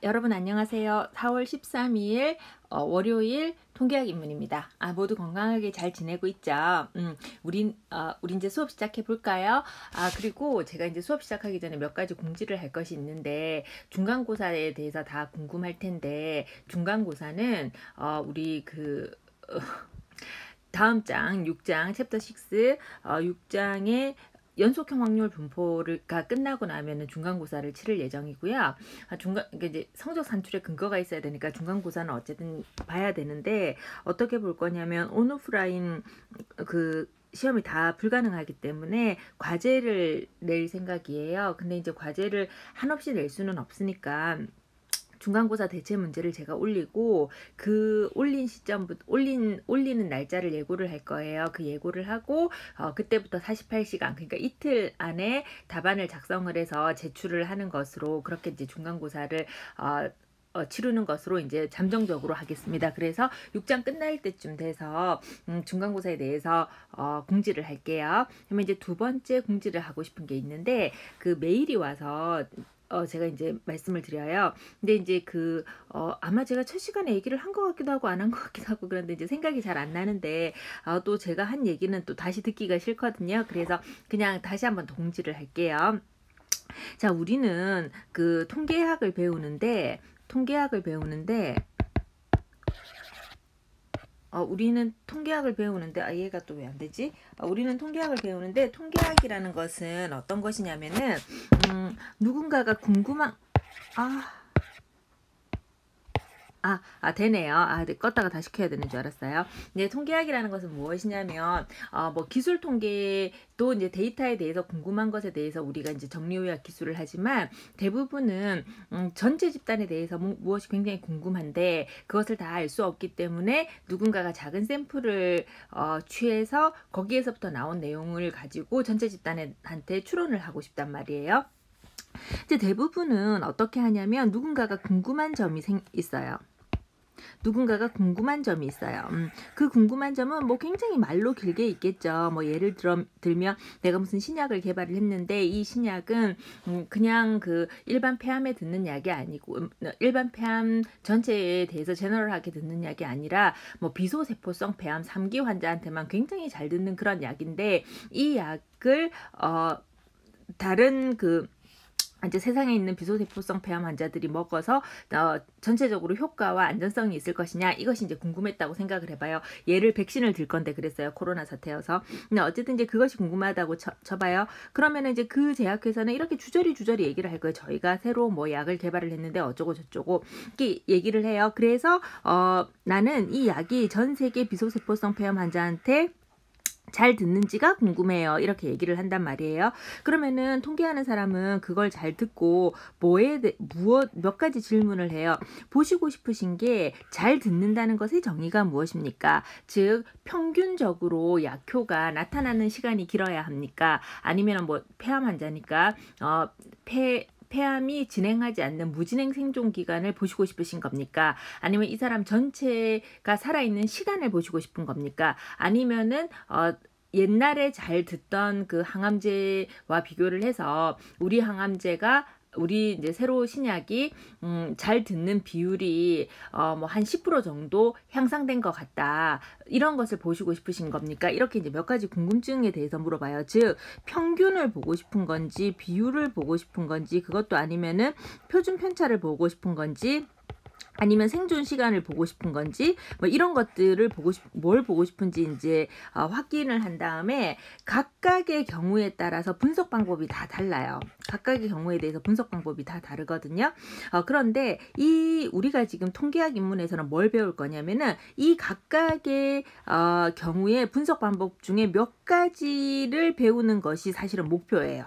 여러분 안녕하세요. 4월 13일 월요일 통계학 입문입니다. 모두 건강하게 잘 지내고 있죠? 우리 이제 수업 시작해 볼까요? 그리고 제가 이제 수업 시작하기 전에 몇 가지 공지를 할 것이 있는데, 중간고사에 대해서 다 궁금할 텐데, 중간고사는 우리 다음 장 6장 챕터 6 6장의 연속형 확률 분포가 끝나고 나면은 중간고사를 치를 예정이고요. 이제 성적 산출에 근거가 있어야 되니까 중간고사는 어쨌든 봐야 되는데, 어떻게 볼 거냐면 온오프라인 시험이 다 불가능하기 때문에 과제를 낼 생각이에요. 근데 이제 과제를 한없이 낼 수는 없으니까 중간고사 대체 문제를 제가 올리고, 그 올린 시점부터 올리는 날짜를 예고를 할 거예요. 그 예고를 하고 그때부터 48시간, 그러니까 이틀 안에 답안을 작성을 해서 제출을 하는 것으로, 그렇게 이제 중간고사를 치르는 것으로 이제 잠정적으로 하겠습니다. 그래서 6장 끝날 때쯤 돼서 중간고사에 대해서 공지를 할게요. 그러면 이제 두 번째 공지를 하고 싶은 게 있는데, 그 메일이 와서 제가 이제 말씀을 드려요. 근데 이제 아마 제가 첫 시간에 얘기를 한 것 같기도 하고 안 한 것 같기도 하고, 그런데 이제 생각이 잘 안 나는데, 또 제가 한 얘기는 또 다시 듣기가 싫거든요. 그래서 그냥 다시 한번 공지를 할게요. 자, 우리는 통계학을 배우는데, 우리는 통계학을 배우는데, 얘가 또 왜 안 되지? 우리는 통계학을 배우는데, 통계학이라는 것은 어떤 것이냐면은, 누군가가 궁금한, 되네요. 네, 껐다가 다시 켜야 되는 줄 알았어요. 네, 통계학이라는 것은 무엇이냐면, 기술 통계도 이제 데이터에 대해서 궁금한 것에 대해서 우리가 이제 정리요약 기술을 하지만, 대부분은 전체 집단에 대해서 무엇이 굉장히 궁금한데, 그것을 다 알 수 없기 때문에 누군가가 작은 샘플을 취해서 거기에서부터 나온 내용을 가지고 전체 집단한테 추론을 하고 싶단 말이에요. 이제 대부분은 어떻게 하냐면, 누군가가 궁금한 점이 있어요. 그 궁금한 점은 굉장히 말로 길게 있겠죠. 예를 들면 내가 무슨 신약을 개발을 했는데, 이 신약은 그냥 일반 폐암에 듣는 약이 아니고, 일반 폐암 전체에 대해서 제너럴하게 듣는 약이 아니라 비소세포성 폐암 3기 환자한테만 굉장히 잘 듣는 그런 약인데, 이 약을 다른 이제 세상에 있는 비소세포성 폐암 환자들이 먹어서 전체적으로 효과와 안전성이 있을 것이냐, 이것이 이제 궁금했다고 생각을 해봐요. 얘를 백신을 들 건데 그랬어요. 코로나 사태여서. 근데 어쨌든 이제 그것이 궁금하다고 쳐봐요. 그러면 이제 그 제약회사는 이렇게 주저리 얘기를 할 거예요. 저희가 새로 약을 개발을 했는데 어쩌고 저쩌고 이렇게 얘기를 해요. 그래서 나는 이 약이 전 세계 비소세포성 폐암 환자한테 잘 듣는지가 궁금해요. 이렇게 얘기를 한단 말이에요. 그러면은 통계하는 사람은 그걸 잘 듣고 몇 가지 질문을 해요. 보시고 싶으신 게 잘 듣는다는 것의 정의가 무엇입니까? 즉, 평균적으로 약효가 나타나는 시간이 길어야 합니까? 아니면 폐암 환자니까 폐암이 진행하지 않는 무진행 생존 기간을 보시고 싶으신 겁니까? 아니면 이 사람 전체가 살아있는 시간을 보시고 싶은 겁니까? 아니면은 옛날에 잘 듣던 그 항암제와 비교를 해서 우리 이제 새로 신약이 잘 듣는 비율이 한 10% 정도 향상된 것 같다, 이런 것을 보시고 싶으신 겁니까? 이렇게 이제 몇 가지 궁금증에 대해서 물어봐요. 즉, 평균을 보고 싶은 건지, 비율을 보고 싶은 건지, 그것도 아니면은 표준 편차를 보고 싶은 건지, 아니면 생존 시간을 보고 싶은 건지, 이런 것들을 뭘 보고 싶은지 이제 확인을 한 다음에, 각각의 경우에 따라서 분석 방법이 다 달라요. 각각의 경우에 대해서 분석 방법이 다 다르거든요. 그런데 우리가 지금 통계학 입문에서는 뭘 배울 거냐면은, 이 각각의 경우에 분석 방법 중에 몇 가지를 배우는 것이 사실은 목표예요.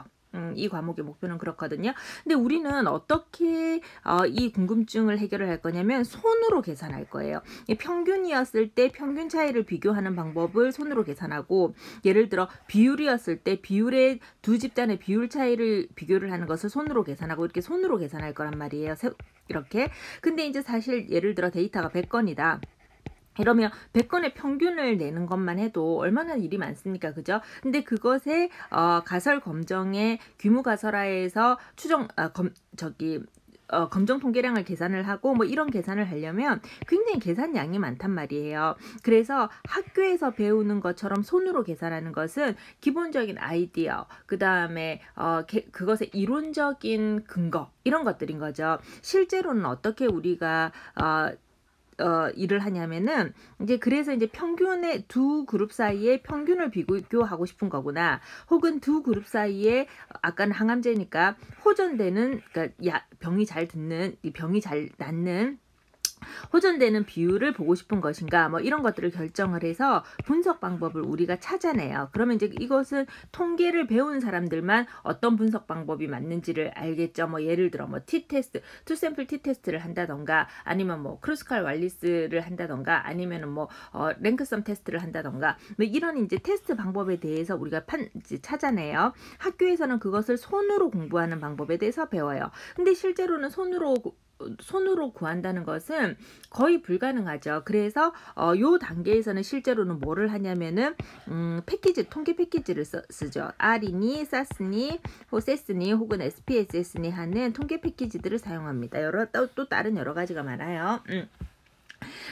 이 과목의 목표는 그렇거든요. 근데 우리는 어떻게 이 궁금증을 해결을 할 거냐면, 손으로 계산할 거예요. 평균이었을 때 평균 차이를 비교하는 방법을 손으로 계산하고, 예를 들어 비율이었을 때 비율의 두 집단의 비율 차이를 비교를 하는 것을 손으로 계산하고, 이렇게 손으로 계산할 거란 말이에요. 이렇게. 근데 이제 사실 예를 들어 데이터가 100건이다. 이러면 100건의 평균을 내는 것만 해도 얼마나 일이 많습니까? 그죠? 근데 그것에 가설 검정의 규모 가설화에서 검정 통계량을 계산을 하고 뭐 이런 계산을 하려면 굉장히 계산량이 많단 말이에요. 그래서 학교에서 배우는 것처럼 손으로 계산하는 것은 기본적인 아이디어, 그 다음에 그것의 이론적인 근거 이런 것들인 거죠. 실제로는 어떻게 우리가 일을 하냐면은 이제 그래서 이제 평균의 두 그룹 사이에 평균을 비교하고 싶은 거구나. 혹은 두 그룹 사이에 아까는 항암제니까 호전되는 그러니까 병이 잘 낫는 호전되는 비율을 보고 싶은 것인가 뭐 이런 것들을 결정을 해서 분석 방법을 우리가 찾아내요. 그러면 이제 이것은 통계를 배운 사람들만 어떤 분석 방법이 맞는지를 알겠죠. 뭐 예를 들어 뭐 T테스트, 투샘플 T테스트를 한다던가 아니면 뭐 크루스칼 왈리스를 한다던가 아니면은 뭐 랭크섬 테스트를 한다던가 뭐 이런 이제 테스트 방법에 대해서 우리가 이제 찾아내요. 학교에서는 그것을 손으로 공부하는 방법에 대해서 배워요. 근데 실제로는 손으로 구한다는 것은 거의 불가능하죠. 그래서 요 단계에서는 실제로는 뭐를 하냐면은 패키지, 통계 패키지를 쓰죠. R이니, 사스니, 세스니 혹은 SPSS니 하는 통계 패키지들을 사용합니다. 또 다른 여러 가지가 많아요.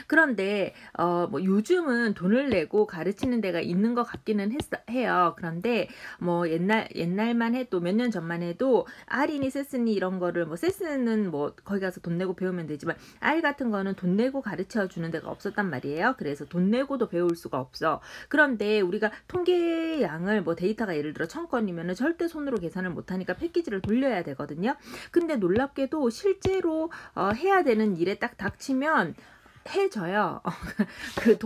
그런데 뭐 요즘은 돈을 내고 가르치는 데가 있는 것 같기는 해요. 그런데 뭐 옛날만 해도 몇 년 전만 해도 R이니 세스니 이런 거를 뭐 세스는 뭐 거기 가서 돈 내고 배우면 되지만 R 같은 거는 돈 내고 가르쳐 주는 데가 없었단 말이에요. 그래서 돈 내고도 배울 수가 없어. 그런데 우리가 통계량을 뭐 데이터가 예를 들어 1000건이면은 절대 손으로 계산을 못 하니까 패키지를 돌려야 되거든요. 근데 놀랍게도 실제로 해야 되는 일에 딱 닥치면 해져요. 그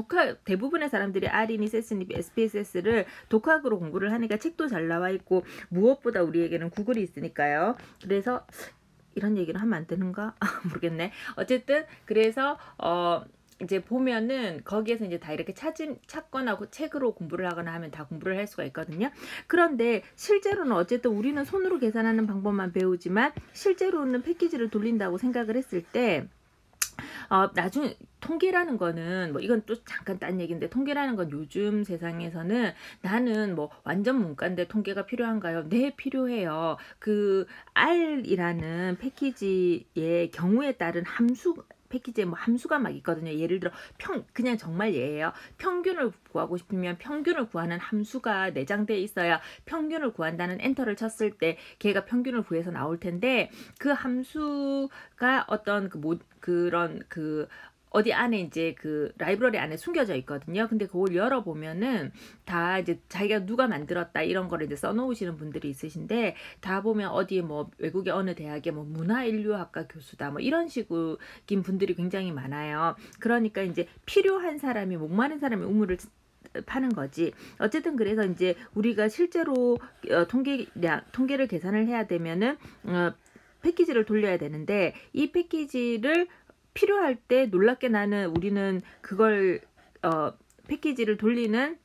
대부분의 사람들이 R이니, 세스니, SPSS를 독학으로 공부를 하니까 책도 잘 나와 있고 무엇보다 우리에게는 구글이 있으니까요. 그래서 이런 얘기를 하면 안 되는가? 모르겠네. 어쨌든 그래서 이제 보면은 거기에서 이제 다 이렇게 찾거나 책으로 공부를 하거나 하면 다 공부를 할 수가 있거든요. 그런데 실제로는 어쨌든 우리는 손으로 계산하는 방법만 배우지만 실제로는 패키지를 돌린다고 생각을 했을 때 나중에 통계라는 거는 뭐 이건 또 잠깐 딴 얘기인데 통계라는 건 요즘 세상에서는 나는 뭐 완전 문과인데 통계가 필요한가요? 네, 필요해요. 그 R이라는 패키지의 경우에 따른 패키지에 뭐 함수가 막 있거든요. 예를 들어 그냥 정말 예예요. 평균을 구하고 싶으면 평균을 구하는 함수가 내장되어 있어야 평균을 구한다는 엔터를 쳤을 때 걔가 평균을 구해서 나올 텐데 그 함수가 어떤 그런 어디 안에 이제 그 라이브러리 안에 숨겨져 있거든요. 근데 그걸 열어보면은 다 이제 자기가 누가 만들었다 이런 거를 이제 써놓으시는 분들이 있으신데 다 보면 어디 뭐 외국의 어느 대학의 뭐 문화인류학과 교수다 뭐 이런 식인 분들이 굉장히 많아요. 그러니까 이제 필요한 사람이 목마른 사람이 우물을 파는 거지. 어쨌든 그래서 이제 우리가 실제로 통계를 계산을 해야 되면은 패키지를 돌려야 되는데 이 패키지를 필요할 때 놀랍게 우리는 그걸 패키지를 돌리는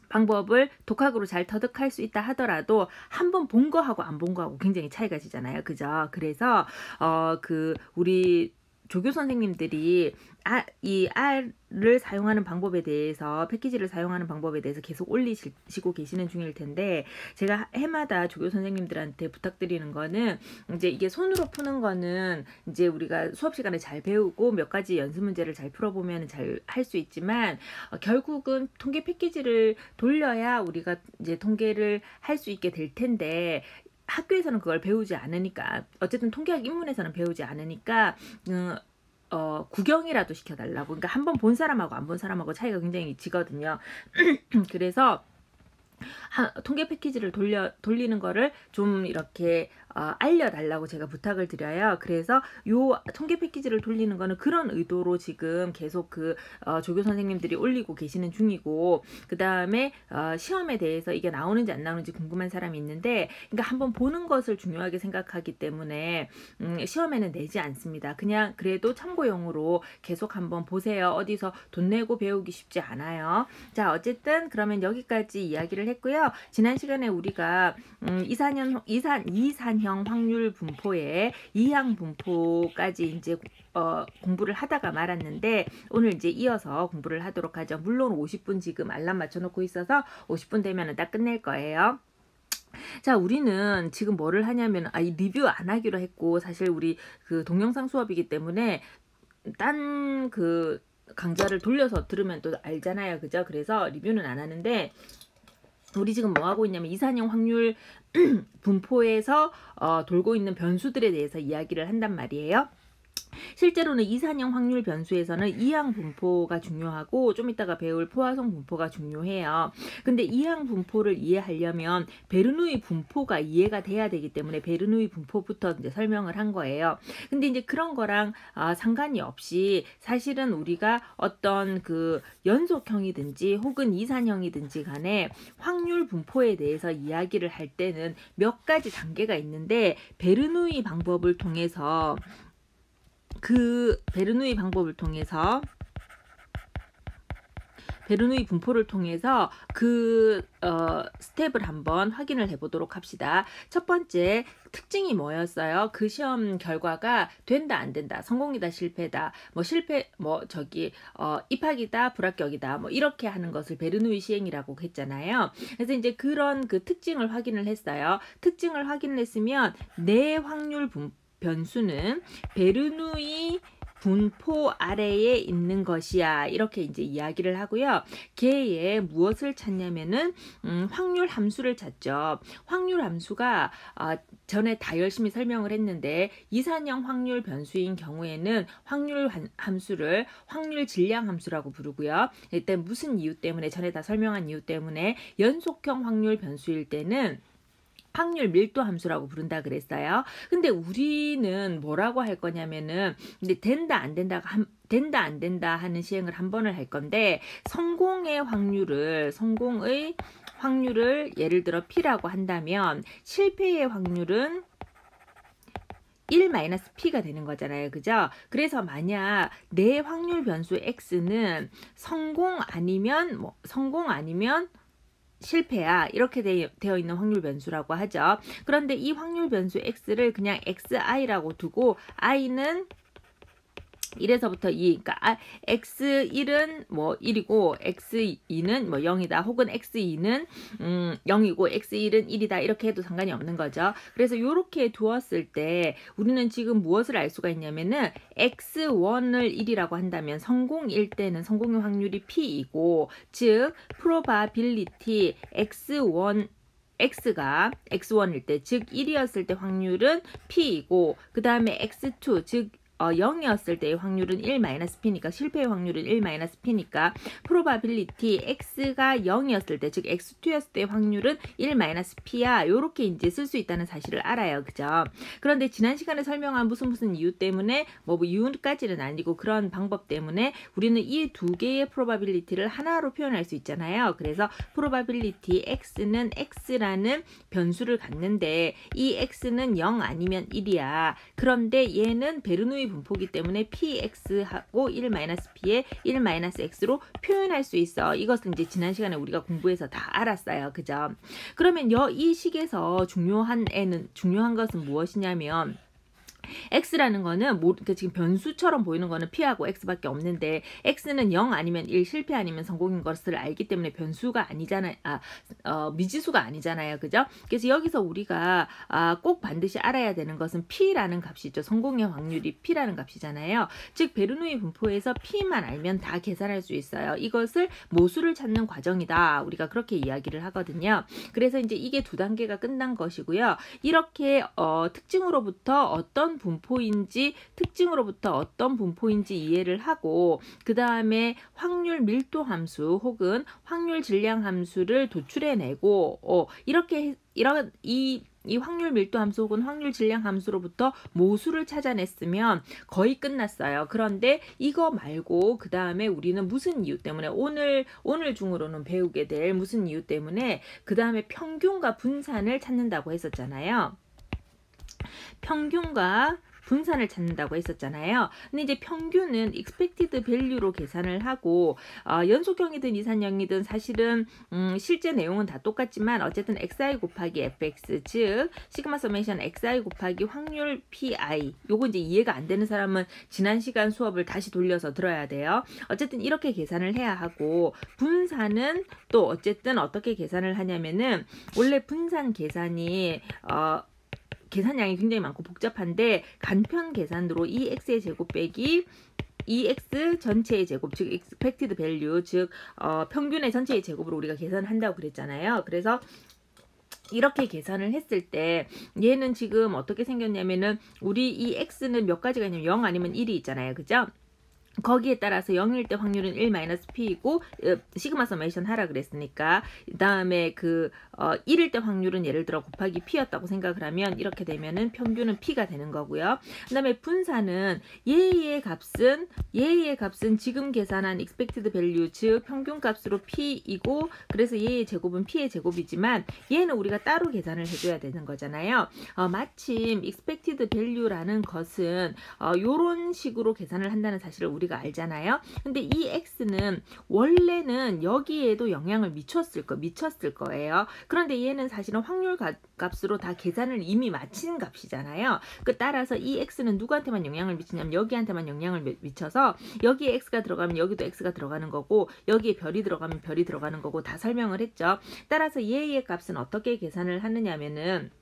방법을 독학으로 잘 터득할 수 있다 하더라도 한 번 본 거하고 안 본 거하고 굉장히 차이가 지잖아요. 그죠? 그래서 우리 조교 선생님들이 이 R을 사용하는 방법에 대해서 패키지를 사용하는 방법에 대해서 계속 올리시고 계시는 중일 텐데 제가 해마다 조교 선생님들한테 부탁드리는 거는 이제 이게 손으로 푸는 거는 이제 우리가 수업 시간에 잘 배우고 몇 가지 연습 문제를 잘 풀어보면 잘 할 수 있지만 결국은 통계 패키지를 돌려야 우리가 이제 통계를 할 수 있게 될 텐데 학교에서는 그걸 배우지 않으니까 어쨌든 통계학 입문에서는 배우지 않으니까 구경이라도 시켜달라고. 그러니까 한 번 본 사람하고 안 본 사람하고 차이가 굉장히 지거든요. 그래서 통계 패키지를 돌리는 거를 좀 이렇게 알려달라고 제가 부탁을 드려요. 그래서 요 통계 패키지를 돌리는 거는 그런 의도로 지금 계속 조교 선생님들이 올리고 계시는 중이고 그 다음에 시험에 대해서 이게 나오는지 안 나오는지 궁금한 사람이 있는데 그러니까 한번 보는 것을 중요하게 생각하기 때문에 시험에는 내지 않습니다. 그냥 그래도 참고용으로 계속 한번 보세요. 어디서 돈 내고 배우기 쉽지 않아요. 자, 어쨌든 그러면 여기까지 이야기를 했고요. 지난 시간에 우리가 이산형 확률 분포의 이항 분포까지 이제 공부를 하다가 말았는데 오늘 이제 이어서 공부를 하도록 하죠. 물론 50분 지금 알람 맞춰놓고 있어서 50분 되면은 딱 끝낼 거예요. 자, 우리는 지금 뭐를 하냐면, 이 리뷰 안 하기로 했고, 사실 우리 그 동영상 수업이기 때문에 딴 그 강좌를 돌려서 들으면 또 알잖아요. 그죠? 그래서 리뷰는 안 하는데, 우리 지금 뭐 하고 있냐면 이산형 확률 분포에서 돌고 있는 변수들에 대해서 이야기를 한단 말이에요. 실제로는 이산형 확률 변수에서는 이항 분포가 중요하고 좀 이따가 배울 포화성 분포가 중요해요. 근데 이항 분포를 이해하려면 베르누이 분포가 이해가 돼야 되기 때문에 베르누이 분포부터 이제 설명을 한 거예요. 근데 이제 그런 거랑 상관이 없이 사실은 우리가 어떤 그 연속형이든지 혹은 이산형이든지 간에 확률 분포에 대해서 이야기를 할 때는 몇 가지 단계가 있는데 베르누이 방법을 통해서 베르누이 분포를 통해서 스텝을 한번 확인을 해보도록 합시다. 첫 번째 특징이 뭐였어요? 그 시험 결과가 된다 안 된다, 성공이다 실패다, 입학이다 불합격이다 이렇게 하는 것을 베르누이 시행이라고 했잖아요. 그래서 이제 그런 그 특징을 확인을 했어요. 특징을 확인을 했으면 내 확률 변수는 베르누이 분포 아래에 있는 것이야, 이렇게 이제 이야기를 하고요. 걔에 무엇을 찾냐면은 확률 함수를 찾죠. 확률 함수가 전에 다 열심히 설명을 했는데 이산형 확률 변수인 경우에는 확률 함수를 확률 질량 함수라고 부르고요. 일단 무슨 이유 때문에, 전에 다 설명한 이유 때문에 연속형 확률 변수일 때는 확률 밀도 함수라고 부른다 그랬어요. 근데 우리는 뭐라고 할 거냐면은, 근데 된다 안 된다 하는 시행을 한 번을 할 건데, 성공의 확률을 예를 들어 P라고 한다면 실패의 확률은 1-P가 되는 거잖아요. 그죠? 그래서 만약 내 확률 변수 X는 성공 아니면 실패야, 이렇게 되어 있는 확률 변수라고 하죠. 그런데 이 확률 변수 x를 그냥 xi라고 두고 i는 1에서부터 2, 그러니까 x1은 1이고 x2는 0이다, 혹은 x2는 0이고 x1은 1이다, 이렇게 해도 상관이 없는 거죠. 그래서 이렇게 두었을 때 우리는 지금 무엇을 알 수가 있냐면은 x1을 1이라고 한다면 성공일 때는 성공의 확률이 p이고, 즉 probability x가 x1일 때, 즉 1이었을 때 확률은 p이고, 그 다음에 x2, 즉 0이었을 때의 확률은 1-P니까, 실패의 확률은 1-P니까 probability x가 0이었을 때, 즉 x2였을 때의 확률은 1-P야, 요렇게 이제 쓸 수 있다는 사실을 알아요. 그죠? 그런데 지난 시간에 설명한 무슨 이유 때문에, 이유까지는 아니고 그런 방법 때문에 우리는 이 두 개의 probability를 하나로 표현할 수 있잖아요. 그래서 probability x는 x라는 변수를 갖는데 이 x는 0 아니면 1이야. 그런데 얘는 베르누이 분포기 때문에 px하고 1-p에 1-x로 표현할 수 있어. 이것은 이제 지난 시간에 우리가 공부해서 다 알았어요. 그죠? 그러면 이 식에서 중요한 것은 무엇이냐면, x라는 거는 지금 변수처럼 보이는 거는 p하고 x밖에 없는데, x는 0 아니면 1, 실패 아니면 성공인 것을 알기 때문에 변수가 아니잖아요. 미지수가 아니잖아요. 그죠? 그래서 여기서 우리가 꼭 반드시 알아야 되는 것은 p라는 값이죠. 성공의 확률이 p라는 값이잖아요. 즉 베르누이 분포에서 p만 알면 다 계산할 수 있어요. 이것을 모수를 찾는 과정이다, 우리가 그렇게 이야기를 하거든요. 그래서 이제 이게 두 단계가 끝난 것이고요. 이렇게 특징으로부터 어떤 분포인지 이해를 하고, 그 다음에 확률 밀도 함수 혹은 확률 질량 함수를 도출해내고, 이 확률 밀도 함수 혹은 확률 질량 함수로부터 모수를 찾아냈으면 거의 끝났어요. 그런데 이거 말고 그 다음에 우리는 무슨 이유 때문에, 오늘 중으로는 배우게 될 무슨 이유 때문에 그 다음에 평균과 분산을 찾는다고 했었잖아요. 평균과 분산을 찾는다고 했었잖아요. 근데 이제 평균은 expected value로 계산을 하고 연속형이든 이산형이든 사실은 실제 내용은 다 똑같지만 어쨌든 xi 곱하기 fx 즉 시그마 서메이션 xi 곱하기 확률 pi 요거 이제 이해가 안 되는 사람은 지난 시간 수업을 다시 돌려서 들어야 돼요. 어쨌든 이렇게 계산을 해야 하고 분산은 또 어쨌든 어떻게 계산을 하냐면은 원래 분산 계산이 계산량이 굉장히 많고 복잡한데 간편 계산으로 2x의 제곱 빼기 2x 전체의 제곱 즉 expected value 즉 평균의 전체의 제곱으로 우리가 계산한다고 그랬잖아요. 그래서 이렇게 계산을 했을 때 얘는 지금 어떻게 생겼냐면은 우리 이 x는 몇 가지가 있냐면 0 아니면 1이 있잖아요. 그죠? 거기에 따라서 0일 때 확률은 1-p이고 시그마 서메이션 하라 그랬으니까 그 다음에 1일 때 확률은 예를 들어 곱하기 p였다고 생각을 하면 이렇게 되면은 평균은 p가 되는 거고요. 그 다음에 분산은 얘의 값은 지금 계산한 expected value 즉 평균 값으로 p이고 그래서 얘의 제곱은 p의 제곱이지만 얘는 우리가 따로 계산을 해줘야 되는 거잖아요. 마침 expected value라는 것은 요런 식으로 계산을 한다는 사실을 우리가 알잖아요. 근데 이 x는 원래는 여기에도 영향을 미쳤을 거예요. 그런데 얘는 사실은 확률 값으로 다 계산을 이미 마친 값이잖아요. 따라서 이 x는 누구한테만 영향을 미치냐면 여기한테만 영향을 미쳐서 여기에 x가 들어가면 여기도 x가 들어가는 거고 여기에 별이 들어가면 별이 들어가는 거고 다 설명을 했죠. 따라서 얘의 값은 어떻게 계산을 하느냐면은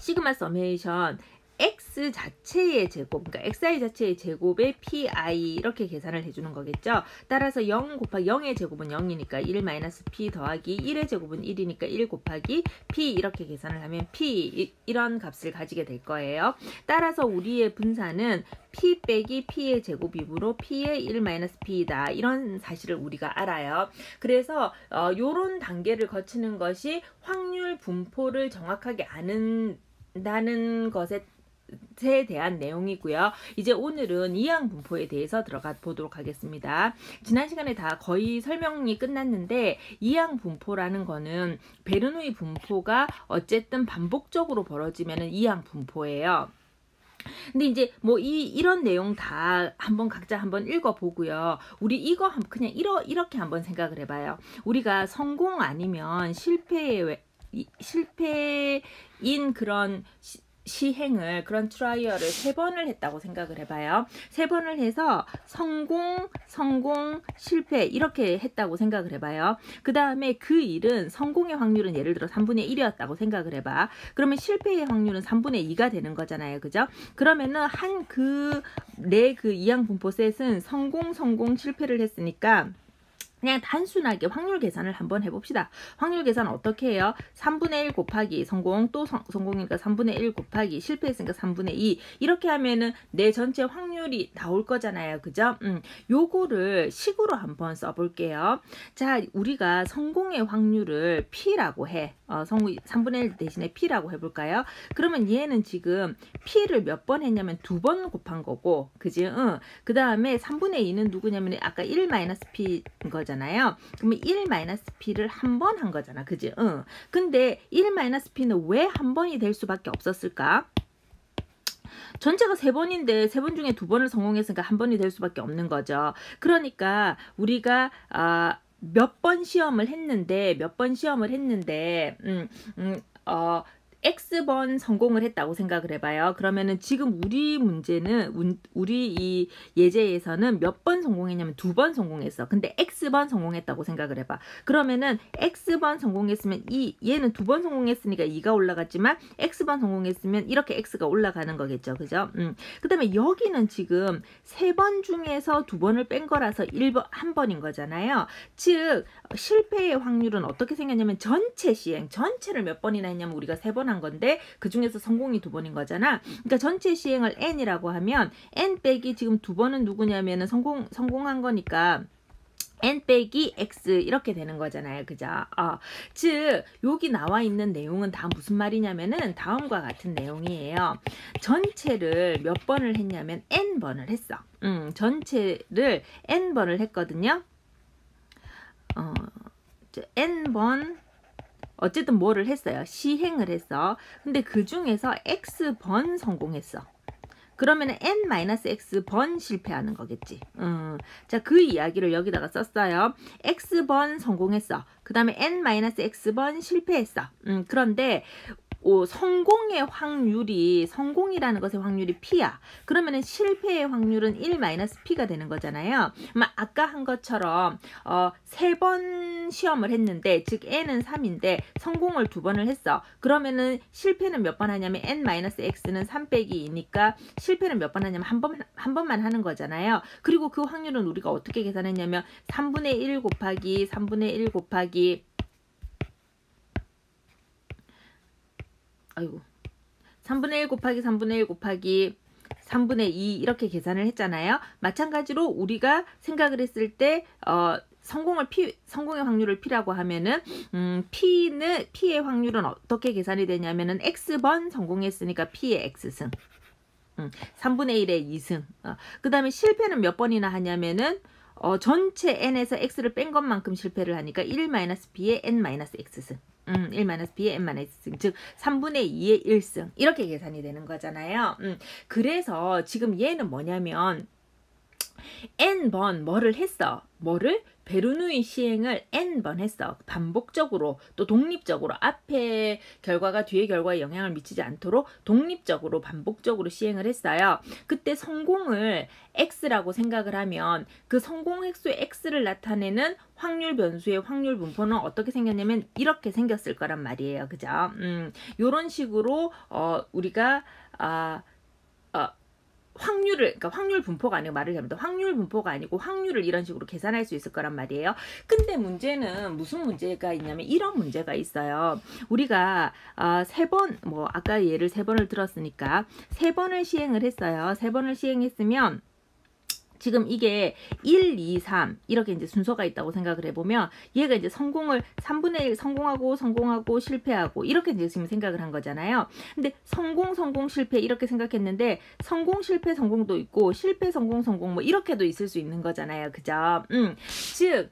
시그마 서메이션 x 자체의 제곱, 그러니까 xi 자체의 제곱에 pi 이렇게 계산을 해주는 거겠죠. 따라서 0 곱하기 0의 제곱은 0이니까 1-p 더하기 1의 제곱은 1이니까 1 곱하기 p 이렇게 계산을 하면 p 이런 값을 가지게 될 거예요. 따라서 우리의 분산은 p 빼기 p의 제곱이므로 p의 1-p이다. 이런 사실을 우리가 알아요. 그래서 요런 단계를 거치는 것이 확률 분포를 정확하게 아는다는 것에 대한 내용이고요. 이제 오늘은 이항 분포에 대해서 들어가 보도록 하겠습니다. 지난 시간에 다 거의 설명이 끝났는데 이항 분포라는 거는 베르누이 분포가 어쨌든 반복적으로 벌어지면은 이항 분포예요. 근데 이제 뭐 이런 내용 다 각자 한번 읽어보고요. 우리 이거 그냥 이렇게 한번 생각을 해봐요. 우리가 성공 아니면 실패인 그런 시행을 그런 트라이얼을 3번을 했다고 생각을 해봐요. 3번을 해서 성공, 실패 이렇게 했다고 생각을 해봐요. 그 다음에 그 일은 성공의 확률은 예를 들어 3분의 1이었다고 생각을 해봐. 그러면 실패의 확률은 3분의 2가 되는 거잖아요. 그죠? 그러면은 내 이항 분포 셋은 성공, 실패를 했으니까 그냥 단순하게 확률 계산을 한번 해봅시다. 확률 계산 어떻게 해요? 3분의 1 곱하기 성공 또 성공이니까 3분의 1 곱하기 실패했으니까 3분의 2 이렇게 하면은 내 전체 확률이 나올 거잖아요. 그죠? 요거를 식으로 한번 써볼게요. 자, 우리가 성공의 확률을 P라고 해. 3분의 1 대신에 P라고 해볼까요? 그러면 얘는 지금 P를 몇 번 했냐면 2번 곱한 거고, 그지? 그 다음에 3분의 2는 누구냐면 아까 1-P인 거잖아요. 그러면 1-P를 한 번 한 거잖아. 그지? 근데 1-P는 왜 한 번이 될 수밖에 없었을까? 전체가 3번인데 3번 중에 2번을 성공했으니까 한 번이 될 수밖에 없는 거죠. 그러니까 우리가 몇 번 시험을 했는데 X번 성공을 했다고 생각을 해봐요. 그러면은 지금 우리 문제는 우리 이 예제에서는 몇 번 성공했냐면 2번 성공했어. 근데 X번 성공했다고 생각을 해봐. 그러면은 X번 성공했으면 얘는 2번 성공했으니까 2가 올라갔지만 X번 성공했으면 이렇게 X가 올라가는 거겠죠. 그죠? 그 다음에 여기는 지금 3번 중에서 2번을 뺀 거라서 1번, 1번인 거잖아요. 즉 실패의 확률은 어떻게 생겼냐면 전체를 몇 번이나 했냐면 우리가 3번 한 건데 그 중에서 성공이 2번인 거잖아. 그러니까 전체 시행을 n이라고 하면 n 빼기 지금 2번은 누구냐면은 성공한 거니까 n 빼기 x 이렇게 되는 거잖아요. 그죠? 즉 여기 나와 있는 내용은 다 무슨 말이냐면은 다음과 같은 내용이에요. 전체를 몇 번을 했냐면 n번을 했어. 전체를 n번을 했거든요. n번 어쨌든 뭐를 했어요? 시행을 했어. 근데 그 중에서 X번 성공했어. 그러면은 n-x번 실패하는 거겠지. 자, 그 이야기를 여기다가 썼어요. x번 성공했어. 그 다음에 n-x번 실패했어. 그런데 성공의 확률이, 성공이라는 것의 확률이 p야. 그러면은 실패의 확률은 1-p가 되는 거잖아요. 아까 한 것처럼 3번 시험을 했는데, 즉 n은 3인데 성공을 2번을 했어. 그러면은 실패는 몇 번 하냐면 n-x는 3 빼기 2니까 실패는 몇 번 하냐면 한 번만 하는 거잖아요. 그리고 그 확률은 우리가 어떻게 계산했냐면 3분의 1 곱하기 3분의 1 곱하기 3분의 1 곱하기 3분의 1 곱하기 3분의 2 이렇게 계산을 했잖아요. 마찬가지로 우리가 생각을 했을 때 성공의 확률을 p라고 하면은 p의 확률은 어떻게 계산이 되냐면은 x번 성공했으니까 p의 x승. 3분의 1의 2승. 그 다음에 실패는 몇 번이나 하냐면은 전체 n에서 x를 뺀 것만큼 실패를 하니까 1-b의 n-x승. 1-b의 n-x승. 즉 3분의 2의 1승. 이렇게 계산이 되는 거잖아요. 그래서 지금 얘는 뭐냐면 n번 뭐를 했어? 뭐를? 베르누이 시행을 n번 했어. 반복적으로, 또 독립적으로, 앞에 결과가 뒤에 결과에 영향을 미치지 않도록 독립적으로 반복적으로 시행을 했어요. 그때 성공을 x라고 생각을 하면 그 성공 획수의 x를 나타내는 확률 변수의 확률 분포는 어떻게 생겼냐면 이렇게 생겼을 거란 말이에요. 그죠? 요런 식으로 우리가 확률을, 그러니까 확률 분포가 아니고, 말을 잘못해, 확률 분포가 아니고 확률을 이런 식으로 계산할 수 있을 거란 말이에요. 근데 문제는 무슨 문제가 있냐면 이런 문제가 있어요. 우리가 3번, 아까 예를 3번을 들었으니까 3번을 시행을 했어요. 3번을 시행했으면 지금 이게 1, 2, 3 이렇게 이제 순서가 있다고 생각을 해보면 얘가 이제 성공을 3분의 1 성공하고 실패하고 이렇게 이제 지금 생각을 한 거잖아요. 근데 성공 실패 이렇게 생각했는데 성공 실패 성공도 있고 실패 성공 뭐 이렇게도 있을 수 있는 거잖아요. 그죠? 즉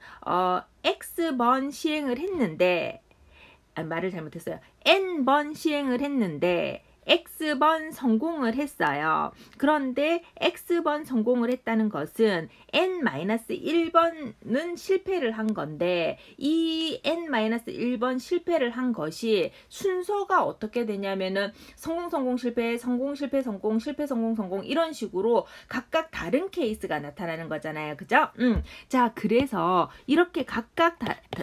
x번 시행을 했는데 말을 잘못했어요. n번 시행을 했는데 x번 성공을 했어요. 그런데 x번 성공을 했다는 것은 n-1번은 실패를 한 건데 이 n-1번 실패를 한 것이 순서가 어떻게 되냐면은 성공 실패 실패 성공 이런 식으로 각각 다른 케이스가 나타나는 거잖아요. 그죠? 자, 그래서 이렇게 각각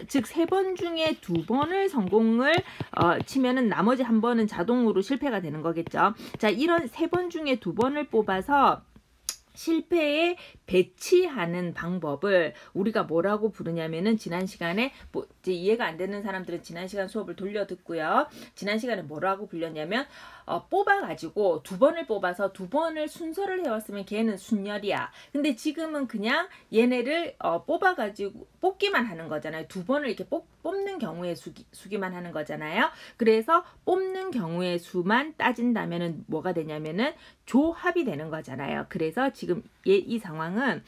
즉 3번 중에 2번을 성공을 치면은 나머지 한 번은 자동으로 실패가 되는 거겠죠. 자, 이런 3번 중에 2번을 뽑아서 실패에 배치하는 방법을 우리가 뭐라고 부르냐면은 지난 시간에 이제 이해가 안 되는 사람들은 지난 시간 수업을 돌려 듣고요. 지난 시간에 뭐라고 불렸냐면 뽑아가지고 2번을 뽑아서 2번을 순서를 해왔으면 걔는 순열이야. 근데 지금은 그냥 얘네를 뽑아가지고 뽑기만 하는 거잖아요. 2번을 이렇게 뽑는 경우의 수기만 하는 거잖아요. 그래서 뽑는 경우의 수만 따진다면은 뭐가 되냐면은 조합이 되는 거잖아요. 그래서 지금 이 상황은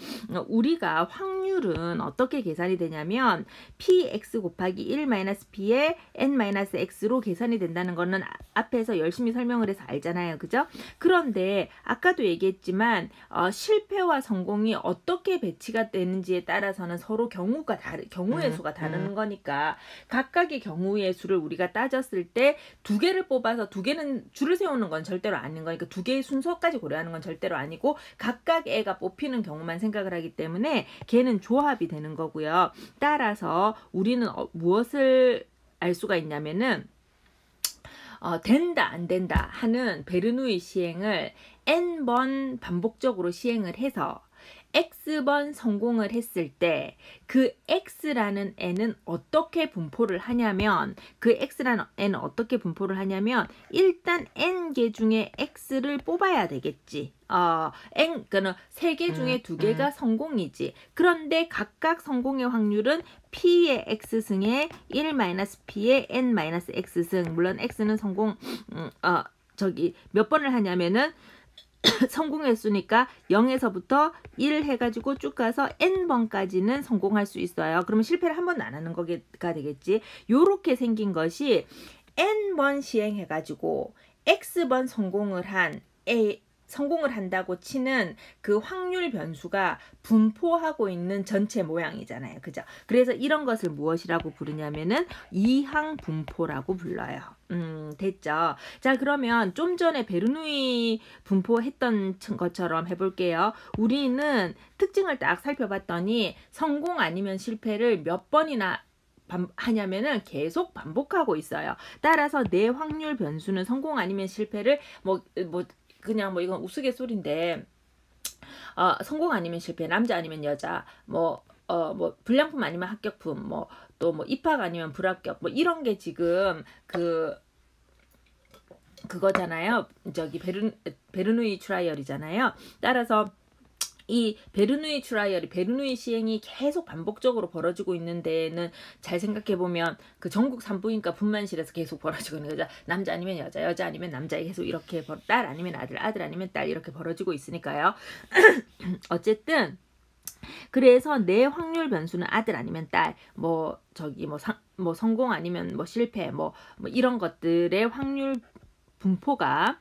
우리가 확률은 어떻게 계산이 되냐면 px 곱하기 1-p의 n-x로 계산이 된다는 거는 앞에서 열심히 설명을 해서 알잖아요. 그죠? 그런데 아까도 얘기했지만 실패와 성공이 어떻게 배치가 되는지에 따라서는 서로 경우의 수가 다른 거니까 각각의 경우의 수를 우리가 따졌을 때 2개를 뽑아서 2개는 줄을 세우는 건 절대로 아닌 거니까 2개의 순서까지 고려하는 건 절대로 아니고 각각 애가 뽑히는 경우만 생각을 하기 때문에 걔는 조합이 되는 거고요. 따라서 우리는 무엇을 알 수가 있냐면은 된다 안 된다 하는 베르누이 시행을 n번 반복적으로 시행을 해서 x번 성공을 했을 때 그 x라는 n은 어떻게 분포를 하냐면 일단 n개 중에 x를 뽑아야 되겠지. 그는 3개 중에 2개가 성공이지. 그런데 각각 성공의 확률은 p의 x승에 1-p의 n-x승. 물론 x는 성공 몇 번을 하냐면은 성공 횟수니까 0에서부터 1 해가지고 쭉 가서 n번까지는 성공할 수 있어요. 그러면 실패를 한 번도 안 하는 거가 되겠지. 요렇게 생긴 것이 n번 시행해가지고 x번 성공을 한 성공을 한다고 치는 그 확률 변수가 분포하고 있는 전체 모양이잖아요. 그죠? 그래서 이런 것을 무엇이라고 부르냐면은 이항 분포라고 불러요. 됐죠? 자, 그러면 좀 전에 베르누이 분포했던 것처럼 해볼게요. 우리는 특징을 딱 살펴봤더니 성공 아니면 실패를 몇 번이나 하냐면은 계속 반복하고 있어요. 따라서 내 확률 변수는 성공 아니면 실패를 그냥 뭐 이건 우스갯소리인데 성공 아니면 실패, 남자 아니면 여자, 뭐 불량품 아니면 합격품, 또 입학 아니면 불합격, 이런 게 지금 그거잖아요. 저기 베르누이 트라이얼이잖아요. 따라서 이 베르누이 트라이얼이 베르누이 시행이 계속 반복적으로 벌어지고 있는 데에는 잘 생각해 보면 그 전국 산부인과 분만실에서 계속 벌어지고 있는 거죠. 남자 아니면 여자, 여자 아니면 남자, 계속 이렇게 딸 아니면 아들, 아들 아니면 딸 이렇게 벌어지고 있으니까요. 어쨌든 그래서 내 확률 변수는 아들 아니면 딸, 성공 아니면 실패, 이런 것들의 확률 분포가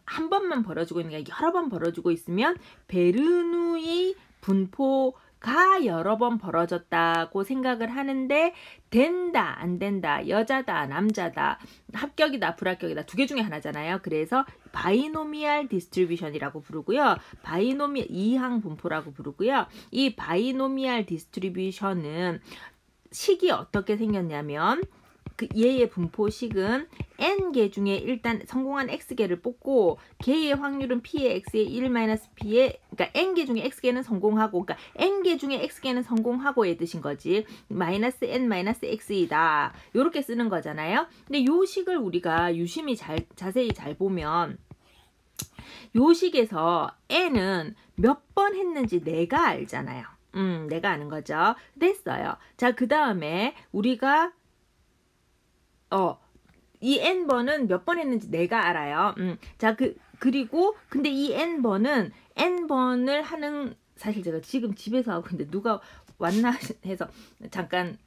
한 번만 벌어지고 있는 게 아니라 여러 번 벌어지고 있으면 베르누이 분포가 여러 번 벌어졌다고 생각을 하는데, 된다 안 된다, 여자다 남자다, 합격이다 불합격이다, 두 개 중에 하나잖아요. 그래서 바이노미얼 디스트리뷰션이라고 부르고요. 바이노미얼 이항 분포라고 부르고요. 이 바이노미얼 디스트리뷰션은 식이 어떻게 생겼냐면, 얘의 분포식은 n개 중에 일단 성공한 x개를 뽑고, 걔의 확률은 p의 x의 1-p의, 그러니까 n개 중에 x개는 성공하고, 그러니까 n개 중에 x개는 성공하고의 뜻인 거지. -n-x이다. 요렇게 쓰는 거잖아요. 근데 요 식을 우리가 유심히 자세히 잘 보면, 요 식에서 n은 몇 번 했는지 내가 알잖아요. 내가 아는 거죠. 됐어요. 자, 그 다음에 우리가 이 n번은 몇 번 했는지 내가 알아요. 자, 그리고 근데 이 n번은 n번을 하는, 사실 제가 지금 집에서 하고 있는데 누가 왔나 해서 잠깐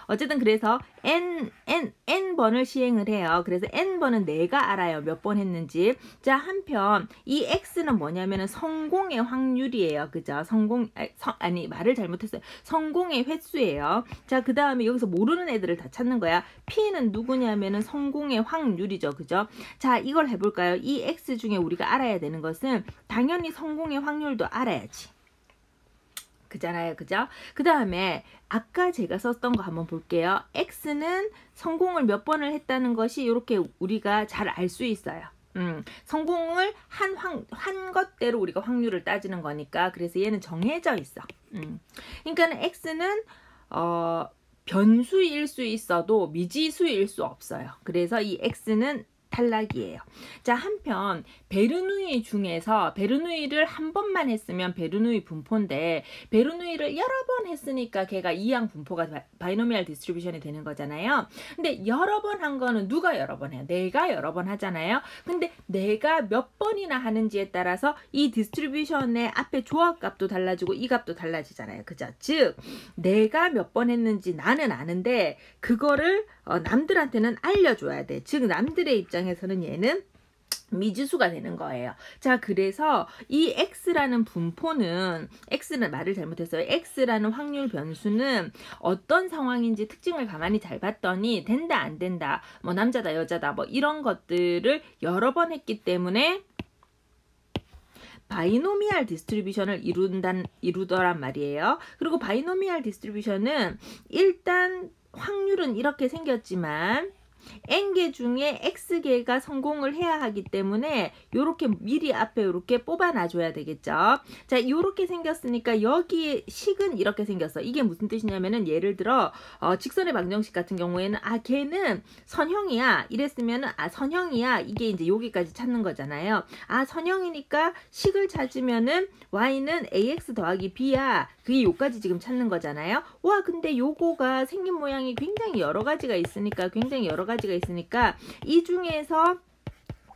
어쨌든 그래서 n번을 시행을 해요. 그래서 n번은 내가 알아요. 몇 번 했는지. 자, 한편 이 x는 뭐냐면은 성공의 확률이에요. 그죠? 말을 잘못했어요. 성공의 횟수예요. 자, 그 다음에 여기서 모르는 애들을 다 찾는 거야. p는 누구냐면은 성공의 확률이죠. 그죠? 자, 이걸 해볼까요? 이 x 중에 우리가 알아야 되는 것은 당연히 성공의 확률도 알아야지. 그잖아요. 그죠? 그 다음에 아까 제가 썼던 거 한번 볼게요. x는 성공을 몇 번을 했다는 것이 이렇게 우리가 잘 알 수 있어요. 성공을 한 것대로 우리가 확률을 따지는 거니까. 그래서 얘는 정해져 있어. 그러니까 x는 변수일 수 있어도 미지수일 수 없어요. 그래서 이 x는 탈락이에요. 자, 한편 베르누이 중에서 베르누이를 한 번만 했으면 베르누이 분포인데, 베르누이를 여러 번 했으니까 걔가 이항 분포가 바이노미얼 디스트리뷰션이 되는 거잖아요. 근데 여러 번 한 거는 누가 여러 번 해요? 내가 여러 번 하잖아요. 근데 내가 몇 번이나 하는지에 따라서 이 디스트리뷰션의 앞에 조합값도 달라지고 이 값도 달라지잖아요. 그죠? 즉 내가 몇 번 했는지 나는 아는데 그거를 남들한테는 알려줘야 돼. 즉 남들의 입장에서는 얘는 미지수가 되는 거예요. 자, 그래서 이 x라는 분포는, x는 말을 잘못했어요. x라는 확률 변수는 어떤 상황인지 특징을 가만히 잘 봤더니 된다 안 된다, 남자다 여자다 이런 것들을 여러 번 했기 때문에 바이노미얼 디스트리뷰션을 이루더란 말이에요. 그리고 바이노미얼 디스트리뷰션은 일단 확률은 이렇게 생겼지만 n개 중에 x개가 성공을 해야 하기 때문에 요렇게 미리 앞에 요렇게 뽑아놔줘야 되겠죠. 자, 요렇게 생겼으니까 여기에 식은 이렇게 생겼어. 이게 무슨 뜻이냐면은, 예를 들어 직선의 방정식 같은 경우에는 걔는 선형이야 이랬으면은 선형이야, 이게 이제 여기까지 찾는 거잖아요. 선형이니까 식을 찾으면은 y는 ax 더하기 b야, 그게 요까지 지금 찾는 거잖아요. 와, 근데 요거가 생긴 모양이 굉장히 여러 가지가 있으니까 이 중에서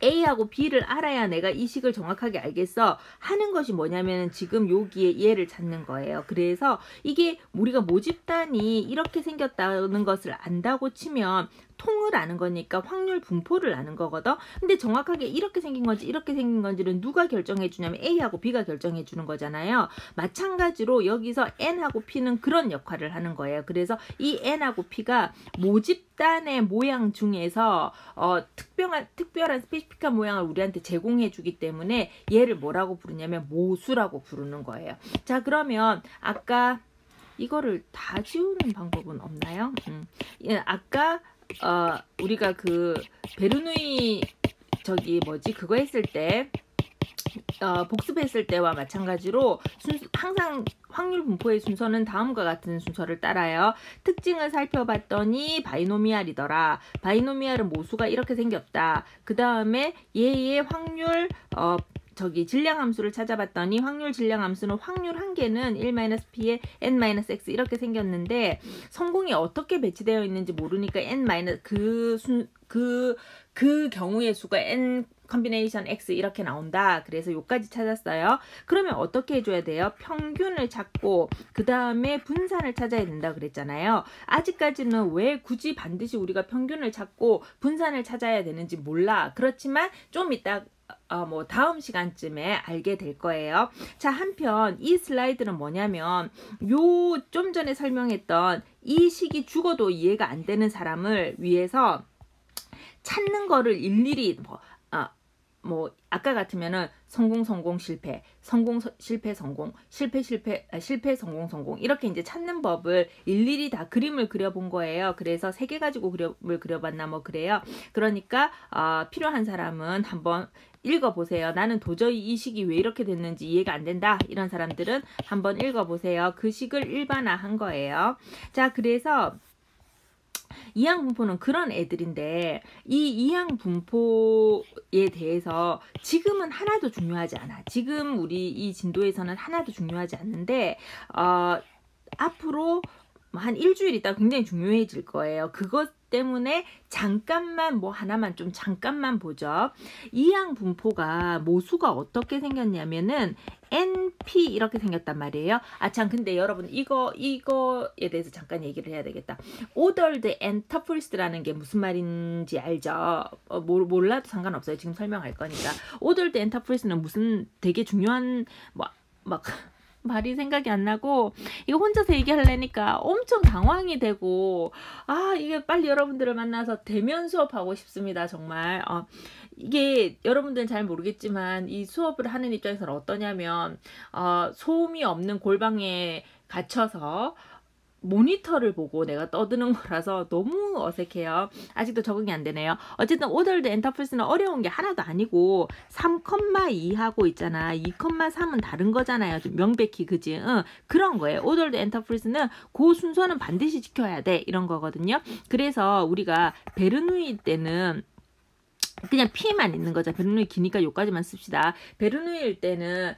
A하고 B를 알아야 내가 이 식을 정확하게 알겠어 하는 것이 뭐냐면, 지금 여기에 얘를 찾는 거예요. 그래서 이게 우리가 모집단이 이렇게 생겼다는 것을 안다고 치면 통을 아는 거니까 확률 분포를 아는 거거든. 근데 정확하게 이렇게 생긴 건지 이렇게 생긴 건지는 누가 결정해 주냐면 A하고 B가 결정해 주는 거잖아요. 마찬가지로 여기서 N하고 P는 그런 역할을 하는 거예요. 그래서 이 N하고 P가 모집단의 모양 중에서 특별한 스페시픽한 모양을 우리한테 제공해 주기 때문에 얘를 뭐라고 부르냐면 모수라고 부르는 거예요. 자, 그러면 아까 이거를 다 지우는 방법은 없나요? 예, 아까 우리가 그 베르누이 그거 했을 때 복습했을 때와 마찬가지로 항상 확률 분포의 순서는 다음과 같은 순서를 따라요. 특징을 살펴봤더니 바이노미알이더라. 바이노미알은 모수가 이렇게 생겼다. 그 다음에 얘의 확률 질량 함수를 찾아봤더니 확률 질량 함수는 확률 한 개는 1-p에 n-x 이렇게 생겼는데 성공이 어떻게 배치되어 있는지 모르니까 그 경우의 수가 n 컨비네이션 x 이렇게 나온다. 그래서 요까지 찾았어요. 그러면 어떻게 해줘야 돼요? 평균을 찾고 그 다음에 분산을 찾아야 된다 그랬잖아요. 아직까지는 왜 굳이 반드시 우리가 평균을 찾고 분산을 찾아야 되는지 몰라. 그렇지만 좀 이따 다음 시간쯤에 알게 될 거예요. 자, 한편 이 슬라이드는 뭐냐면 요 좀 전에 설명했던 이 식이 죽어도 이해가 안 되는 사람을 위해서 찾는 거를 일일이 아까 같으면은 성공 실패 실패 성공 이렇게 이제 찾는 법을 일일이 다 그림을 그려본 거예요. 그래서 3개 가지고 그림을 그려봤나 뭐 그래요. 그러니까 필요한 사람은 한번 읽어보세요. 나는 도저히 이 식이 왜 이렇게 됐는지 이해가 안 된다. 이런 사람들은 한번 읽어보세요. 그 식을 일반화한 거예요. 자, 그래서 이항분포는 그런 애들인데 이 이항분포에 대해서 지금은 하나도 중요하지 않아. 지금 우리 이 진도에서는 하나도 중요하지 않는데 앞으로 한 일주일 있다 굉장히 중요해질 거예요. 그것 때문에 잠깐만 하나만 좀 잠깐만 보죠. 이항분포가 모수가 어떻게 생겼냐면은 NP 이렇게 생겼단 말이에요. 참 근데 여러분 이거에 대해서 잠깐 얘기를 해야 되겠다. Ordered and Tupples라는 게 무슨 말인지 알죠? 몰라도 상관없어요. 지금 설명할 거니까. Ordered and Tupples는 무슨 되게 중요한 말이 생각이 안 나고 이거 혼자서 얘기하려니까 엄청 당황이 되고 이게 빨리 여러분들을 만나서 대면 수업하고 싶습니다. 정말 이게 여러분들은 잘 모르겠지만 이 수업을 하는 입장에서는 어떠냐면 소음이 없는 골방에 갇혀서 모니터를 보고 내가 떠드는 거라서 너무 어색해요. 아직도 적응이 안 되네요. 어쨌든 Ordered and Tupples는 어려운 게 하나도 아니고 3,2하고 있잖아. 2,3은 다른 거잖아요. 좀 명백히 그지? 그런 거예요. Ordered and Tupples는 그 순서는 반드시 지켜야 돼. 이런 거거든요. 그래서 우리가 베르누이 때는 그냥 P만 있는 거죠. 베르누이 기니까 요까지만 씁시다. 베르누이일 때는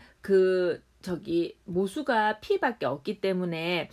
모수가 P밖에 없기 때문에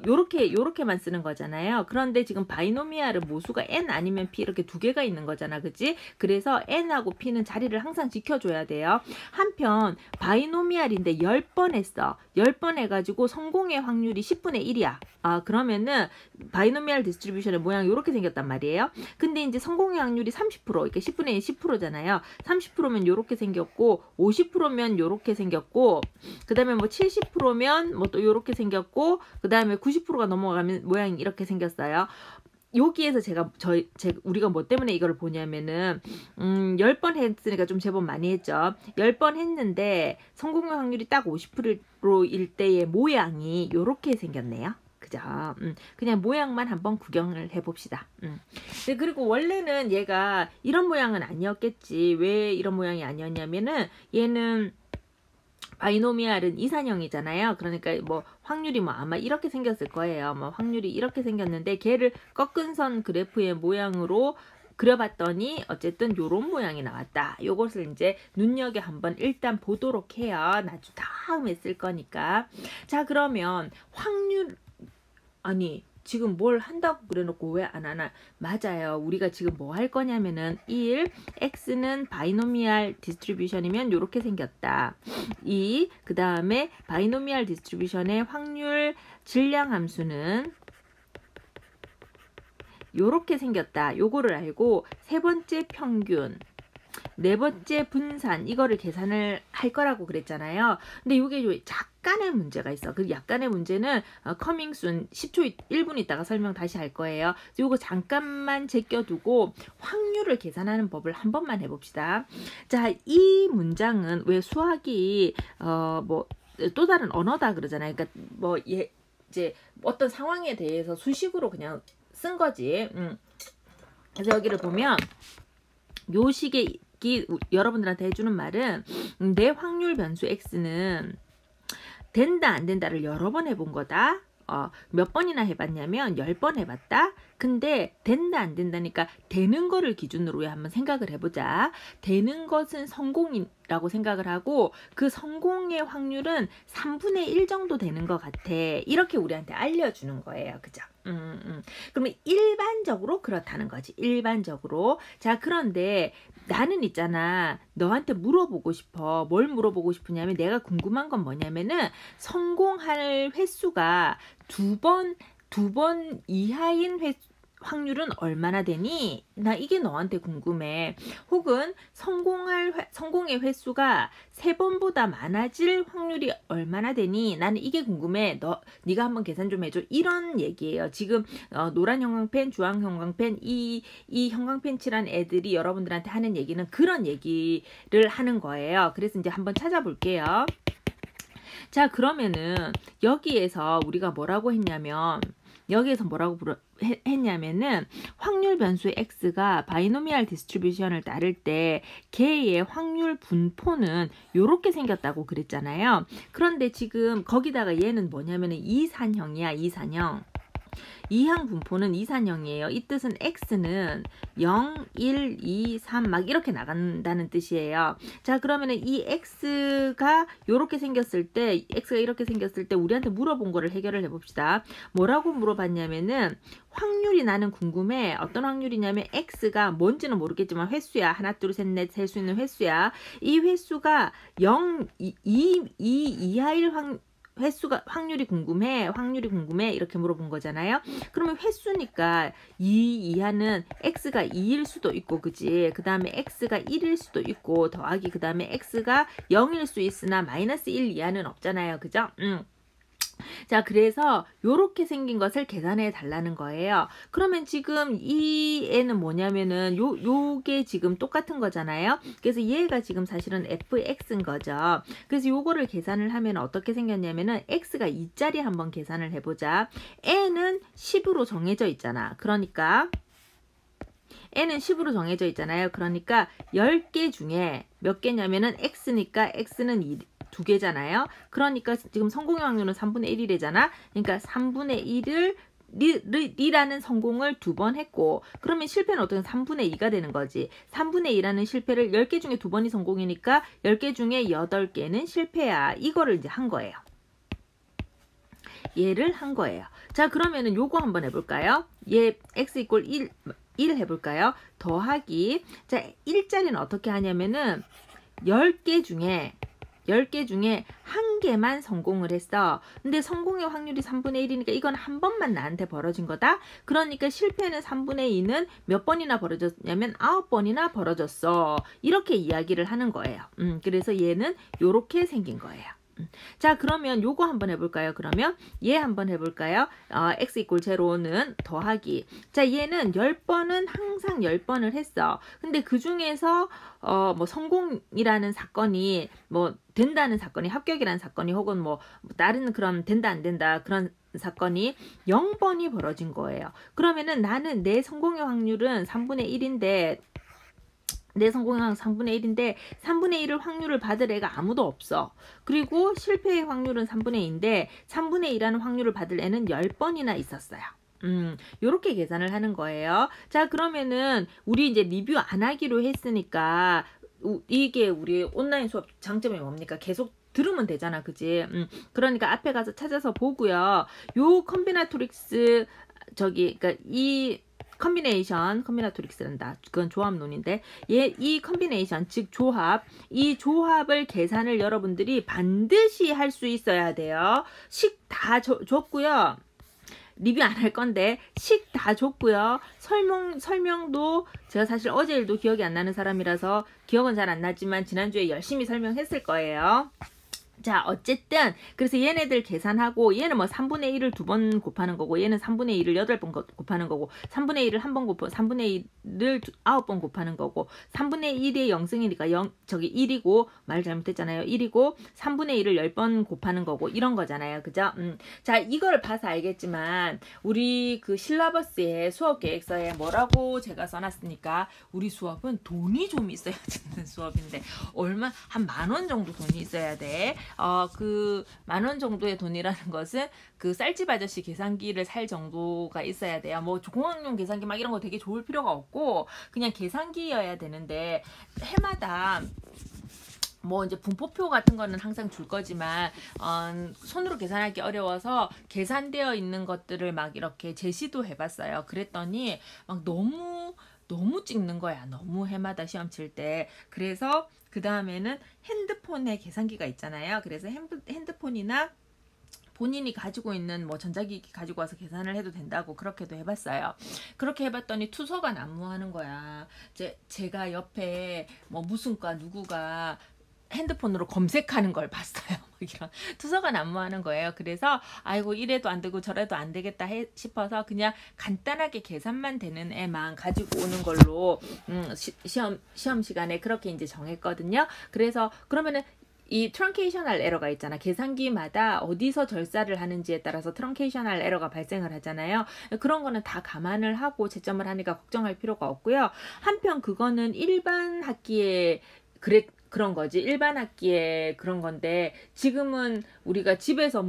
요렇게만 쓰는 거잖아요. 그런데 지금 바이노미알은 모수가 N 아니면 P 이렇게 2개가 있는 거잖아. 그치? 그래서 N하고 P는 자리를 항상 지켜줘야 돼요. 한편 바이노미알인데 10번 했어. 10번 해가지고 성공의 확률이 10분의 1이야. 그러면은 바이노미알 디스트리뷰션의 모양이 이렇게 생겼단 말이에요. 근데 이제 성공의 확률이 30%, 그러니까 10분의 1 10%잖아요. 30%면 이렇게 생겼고 50%면 이렇게 생겼고 그 다음에 70%면 또 이렇게 생겼고 그 다음에 90%가 넘어가면 모양이 이렇게 생겼어요. 여기에서 우리가 뭐 때문에 이걸 보냐면은 10번 했으니까 좀 제법 많이 했죠. 10번 했는데 성공 확률이 딱 50%일 때의 모양이 이렇게 생겼네요. 그죠? 그냥 모양만 한번 구경을 해봅시다. 그리고 원래는 얘가 이런 모양은 아니었겠지. 왜 이런 모양이 아니었냐면은 얘는 바이노미알은 이산형이잖아요. 그러니까 확률이 아마 이렇게 생겼을 거예요. 확률이 이렇게 생겼는데 걔를 꺾은 선 그래프의 모양으로 그려봤더니 어쨌든 요런 모양이 나왔다. 요것을 이제 눈여겨 한번 일단 보도록 해요. 나중 다음에 쓸 거니까. 자, 그러면 지금 뭘 한다고 그래놓고 왜 안 하나? 맞아요. 우리가 지금 뭐 할 거냐면은 1, x는 바이노미알 디스트리뷰션이면 이렇게 생겼다. 2, 그 다음에 바이노미알 디스트리뷰션의 확률 질량 함수는 요렇게 생겼다. 요거를 알고 세 번째 평균, 네 번째 분산 이거를 계산을 할 거라고 그랬잖아요. 근데 요게 약간의 문제가 있어. 그 약간의 문제는 커밍 순 10초 1분 있다가 설명 다시 할 거예요. 요거 잠깐만 제껴두고 확률을 계산하는 법을 한 번만 해봅시다. 자, 이 문장은 왜 수학이 뭐 또 다른 언어다 그러잖아요. 그러니까 뭐 이제 어떤 상황에 대해서 수식으로 그냥 쓴 거지. 그래서 여기를 보면 요 식의 여러분들한테 해주는 말은 내 확률 변수 x는 된다 안 된다를 여러 번 해본 거다. 몇 번이나 해봤냐면 10번 해봤다. 근데 된다 안 된다니까 되는 거를 기준으로 한번 생각을 해보자. 되는 것은 성공이라고 생각을 하고 그 성공의 확률은 3분의 1 정도 되는 것 같아. 이렇게 우리한테 알려주는 거예요. 그죠? 그러면 일반적으로 그렇다는 거지. 일반적으로. 자, 그런데 나는 있잖아. 너한테 물어보고 싶어. 뭘 물어보고 싶으냐면 내가 궁금한 건 뭐냐면은 성공할 횟수가 두 번 이하인 확률은 얼마나 되니? 나 이게 너한테 궁금해. 혹은 성공의 횟수가 3번보다 많아질 확률이 얼마나 되니? 나는 이게 궁금해. 네가 한번 계산 좀 해줘. 이런 얘기예요. 지금 노란 형광펜, 주황 형광펜, 이 형광펜 칠한 애들이 여러분들한테 하는 얘기는 그런 얘기를 하는 거예요. 그래서 이제 한번 찾아볼게요. 자, 그러면은 여기에서 우리가 뭐라고 했냐면 했냐면은 확률 변수 x가 바이노미얼 디스트리뷰션을 따를 때 걔의 확률 분포는 요렇게 생겼다고 그랬잖아요. 그런데 지금 거기다가 얘는 뭐냐면은 이산형이야. 이항 분포는 이산형이에요. 이 뜻은 x는 0, 1, 2, 3 막 이렇게 나간다는 뜻이에요. 자, 그러면은 이 x가 이렇게 생겼을 때 우리한테 물어본 거를 해결을 해봅시다. 뭐라고 물어봤냐면은 확률이 나는 궁금해. 어떤 확률이냐면 x가 뭔지는 모르겠지만 횟수야. 하나, 둘, 셋, 넷 셀 수 있는 횟수야. 이 횟수가 0, 2 이하일 확률이 궁금해 이렇게 물어본 거잖아요. 그러면 횟수니까 2 이하는 x가 2일 수도 있고 그지. 그 다음에 x가 1일 수도 있고 더하기 그 다음에 x가 0일 수 있으나 마이너스 1 이하는 없잖아요. 그죠? 자, 그래서 요렇게 생긴 것을 계산해 달라는 거예요. 그러면 지금 이 애는 뭐냐면은 요게 지금 똑같은 거잖아요. 그래서 얘가 지금 사실은 fx인 거죠. 그래서 요거를 계산을 하면 어떻게 생겼냐면은 x가 2짜리 한번 계산을 해보자. n은 10으로 정해져 있잖아. 그러니까 n은 10으로 정해져 있잖아요. 그러니까 10개 중에 몇 개냐면은 x니까 x는 2개잖아요. 그러니까 지금 성공의 확률은 3분의 1이래잖아. 그러니까 3분의 1을 리라는 성공을 2번 했고 그러면 실패는 어떻게 3분의 2가 되는 거지. 3분의 2라는 실패를 10개 중에 2번이 성공이니까 10개 중에 8개는 실패야. 이거를 이제 한 거예요. 얘를 한 거예요. 자, 그러면은 요거 한번 해볼까요? 얘 x 이꼴 1 해볼까요? 더하기. 자, 1짜리는 어떻게 하냐면은 10개 중에 1개만 성공을 했어. 근데 성공의 확률이 3분의 1이니까 이건 한 번만 나한테 벌어진 거다. 그러니까 실패는 3분의 2는 몇 번이나 벌어졌냐면 9번이나 벌어졌어. 이렇게 이야기를 하는 거예요. 그래서 얘는 요렇게 생긴 거예요. 자, 그러면 요거 한번 해볼까요? 그러면 얘 한번 해볼까요? x 이꼴 0는 더하기. 자, 얘는 10번은 항상 10번을 했어. 근데 그 중에서 뭐 성공이라는 사건이 뭐 된다는 사건이 합격이라는 사건이 혹은 뭐 다른 그런 된다 안 된다 그런 사건이 0번이 벌어진 거예요. 그러면은 나는 내 성공의 확률은 3분의 1인데 내 성공의 확률 3분의 1인데 3분의 1을 확률을 받을 애가 아무도 없어. 그리고 실패의 확률은 3분의 2인데 3분의 2라는 확률을 받을 애는 10번이나 있었어요. 요렇게 계산을 하는 거예요. 자, 그러면은 우리 이제 리뷰 안 하기로 했으니까 이게 우리 온라인 수업 장점이 뭡니까? 계속 들으면 되잖아. 그지? 그러니까 앞에 가서 찾아서 보고요. 요 컴비나토릭스 그러니까 이 컴비나토릭스란다. 그건 조합론인데 이 컴비네이션 즉 조합, 이 조합을 계산을 여러분들이 반드시 할 수 있어야 돼요. 식 다 줬고요. 리뷰 안 할 건데 식 다 줬고요. 설명도 제가 사실 어제 일도 기억이 안 나는 사람이라서 기억은 잘 안 나지만 지난주에 열심히 설명했을 거예요. 자, 어쨌든 그래서 얘네들 계산하고 얘는 뭐 3분의 1을 2번 곱하는 거고 얘는 3분의 1을 8번 곱하는 거고 3분의 1을 1번 곱하고 3분의 1을 9번 곱하는 거고 3분의 1이 0승이니까 저기 1이고 말 잘못했잖아요. 1이고 3분의 1을 10번 곱하는 거고 이런 거잖아요. 그죠? 자, 이걸 봐서 알겠지만 우리 그 실라버스의 수업 계획서에 뭐라고 제가 써놨으니까 우리 수업은 돈이 좀 있어야 되는 수업인데 얼마 한 10,000원 정도 돈이 있어야 돼. 그 10,000원 정도의 돈이라는 것은 그 쌀집 아저씨 계산기를 살 정도가 있어야 돼요. 뭐 공학용 계산기 막 이런 거 되게 좋을 필요가 없고 그냥 계산기여야 되는데 해마다 뭐 이제 분포표 같은 거는 항상 줄 거지만 손으로 계산하기 어려워서 계산되어 있는 것들을 막 이렇게 제시도 해봤어요. 그랬더니 막 너무 찍는 거야. 너무 해마다 시험 칠 때. 그래서 그 다음에는 핸드폰에 계산기가 있잖아요. 그래서 핸드폰이나 본인이 가지고 있는 뭐 전자기기 가지고 와서 계산을 해도 된다고 그렇게도 해봤어요. 그렇게 해봤더니 투서가 난무하는 거야. 제가 옆에 뭐 무슨 과 누구가 핸드폰으로 검색하는 걸 봤어요. 이런 투서가 난무하는 거예요. 그래서 아이고 이래도 안 되고 저래도 안 되겠다 싶어서 그냥 간단하게 계산만 되는 애만 가지고 오는 걸로 시험 시간에 그렇게 이제 정했거든요. 그래서 그러면은 이 트렁케이셔널 에러가 있잖아. 계산기마다 어디서 절사를 하는지에 따라서 트렁케이셔널 에러가 발생을 하잖아요. 그런 거는 다 감안을 하고 채점을 하니까 걱정할 필요가 없고요. 한편 그거는 일반 학기에 그런 거지. 일반 학기에 그런 건데 지금은 우리가 집에서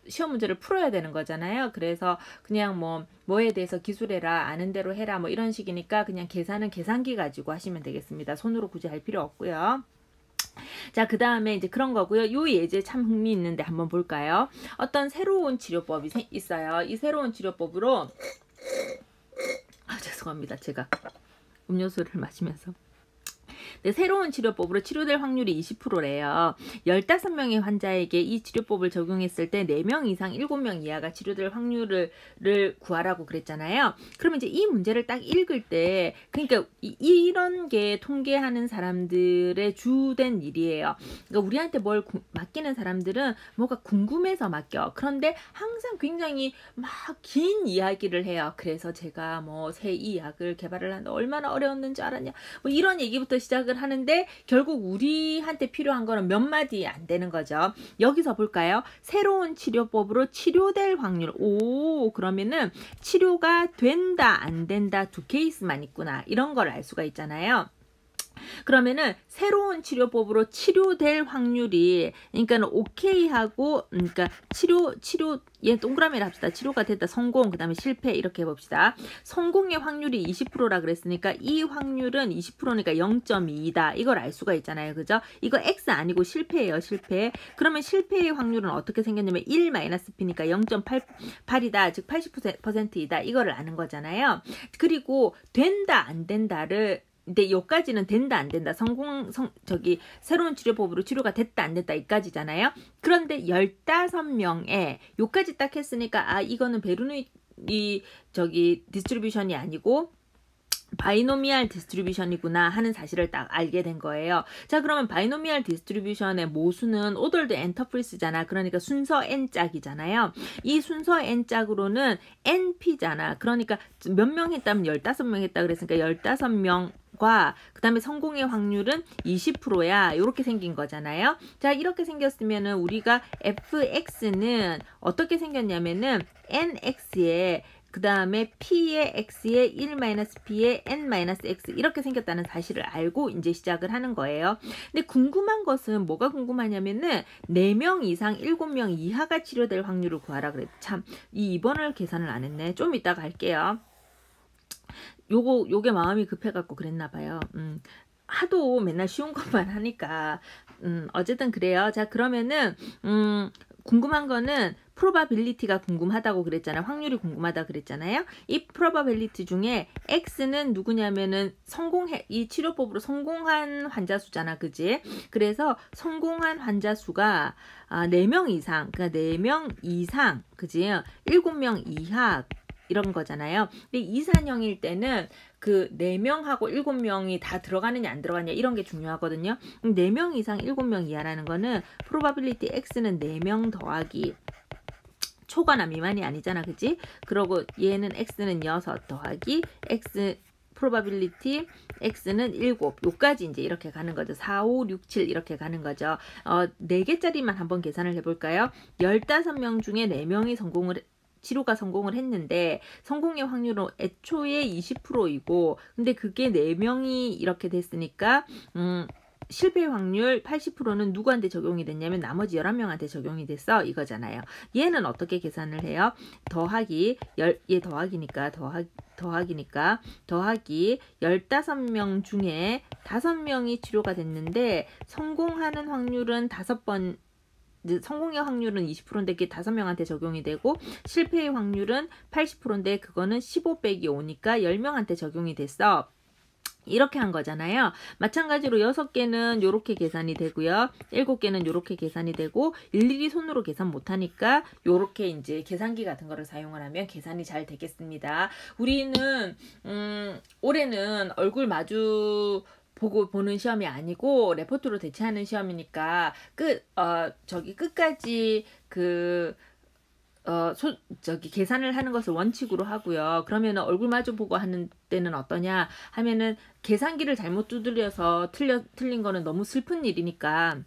시험 문제를 풀어야 되는 거잖아요. 그래서 그냥 뭐에 대해서 기술해라, 아는 대로 해라 뭐 이런 식이니까 그냥 계산은 계산기 가지고 하시면 되겠습니다. 손으로 굳이 할 필요 없고요. 자, 그 다음에 이제 그런 거고요. 요 예제 참 흥미있는데 한번 볼까요? 어떤 새로운 치료법이 있어요. 이 새로운 치료법으로 죄송합니다. 제가 음료수를 마시면서 네, 새로운 치료법으로 치료될 확률이 20%래요. 15명의 환자에게 이 치료법을 적용했을 때 4명 이상 7명 이하가 치료될 확률을 구하라고 그랬잖아요. 그러면 이제 이 문제를 딱 읽을 때 그러니까 이런 게 통계하는 사람들의 주된 일이에요. 그러니까 우리한테 뭘 맡기는 사람들은 뭐가 궁금해서 맡겨. 그런데 항상 굉장히 막 긴 이야기를 해요. 그래서 제가 뭐 새 이 약을 개발을 하는데 얼마나 어려웠는지 알았냐. 뭐 이런 얘기부터 시작을 하는데 결국 우리한테 필요한 거는 몇 마디 안 되는 거죠. 여기서 볼까요? 새로운 치료법으로 치료될 확률. 그러면은 치료가 된다 안 된다 두 케이스만 있구나. 이런 걸 알 수가 있잖아요. 그러면은 새로운 치료법으로 치료될 확률이 그러니까는 오케이 하고 그러니까 얘 동그라미를 합시다. 치료가 됐다. 성공 그 다음에 실패 이렇게 해봅시다. 성공의 확률이 20%라 그랬으니까 이 확률은 20%니까 0.2다. 이걸 알 수가 있잖아요. 그죠? 이거 X 아니고 실패예요. 실패. 그러면 실패의 확률은 어떻게 생겼냐면 1-P니까 0.88이다. 즉 80%이다. 이거를 아는 거잖아요. 그리고 된다 안 된다를 근데 여기까지는 된다 안 된다 새로운 치료법으로 치료가 됐다 안 됐다 이까지잖아요. 그런데 15명에 여기까지 딱 했으니까 이거는 베르누이 디스트리뷰션이 아니고 바이노미얼 디스트리뷰션이구나 하는 사실을 딱 알게 된 거예요. 자, 그러면 바이노미얼 디스트리뷰션의 모수는 오더드 엔터프리스잖아. 그러니까 순서 n짝이잖아요. 이 순서 n짝으로는 np잖아. 그러니까 몇 명 했다면 15명 했다 그랬으니까 15명과 그 다음에 성공의 확률은 20%야. 이렇게 생긴 거잖아요. 자, 이렇게 생겼으면은 우리가 fx는 어떻게 생겼냐면은 nx에 그 다음에 p의 x에 1-p의 n-x 이렇게 생겼다는 사실을 알고 이제 시작을 하는 거예요. 근데 궁금한 것은 뭐가 궁금하냐면은 4명 이상 7명 이하가 치료될 확률을 구하라 그랬. 참, 이 2번을 계산을 안 했네. 좀 이따가 할게요. 요게 마음이 급해갖고 그랬나 봐요. 하도 맨날 쉬운 것만 하니까 어쨌든 그래요. 자, 그러면은 궁금한 거는 probability가 궁금하다고 그랬잖아요. 확률이 궁금하다 그랬잖아요. 이 probability 중에 x는 누구냐면은 이 치료법으로 성공한 환자 수잖아. 그지? 그래서 성공한 환자 수가 4명 이상, 그러니까 4명 이상, 그지? 7명 이하 이런 거잖아요. 근데 이산형일 때는 그 4명하고 7명이 다 들어가느냐 안 들어가느냐 이런 게 중요하거든요. 4명 이상 7명 이하라는 거는 probability x는 4명 더하기 초과나 미만이 아니잖아. 그치? 그러고 얘는 x는 6 더하기 x probability x는 7 요까지 이제 이렇게 가는 거죠. 4, 5, 6, 7 이렇게 가는 거죠. 4개짜리만 한번 계산을 해볼까요? 15명 중에 4명이 치료가 성공을 했는데 성공의 확률은 애초에 20%이고 근데 그게 4명이 이렇게 됐으니까 실패 확률 80%는 누구한테 적용이 됐냐면 나머지 11명한테 적용이 됐어 이거잖아요. 얘는 어떻게 계산을 해요? 더하기 얘 더하기니까 더하기 15명 중에 5명이 치료가 됐는데 성공하는 확률은 5번 성공의 확률은 20%인데 그게 5명한테 적용이 되고 실패의 확률은 80%인데 그거는 15 빼기 5니까 10명한테 적용이 됐어. 이렇게 한 거잖아요. 마찬가지로 6개는 이렇게 계산이 되고요. 7개는 이렇게 계산이 되고 일일이 손으로 계산 못하니까 이렇게 이제 계산기 같은 거를 사용을 하면 계산이 잘 되겠습니다. 우리는 올해는 얼굴 마주 보고 보는 시험이 아니고 레포트로 대체하는 시험이니까 끝까지 계산을 하는 것을 원칙으로 하고요. 그러면 얼굴 마주 보고 하는 때는 어떠냐 하면은 계산기를 잘못 두드려서 틀린 거는 너무 슬픈 일이니까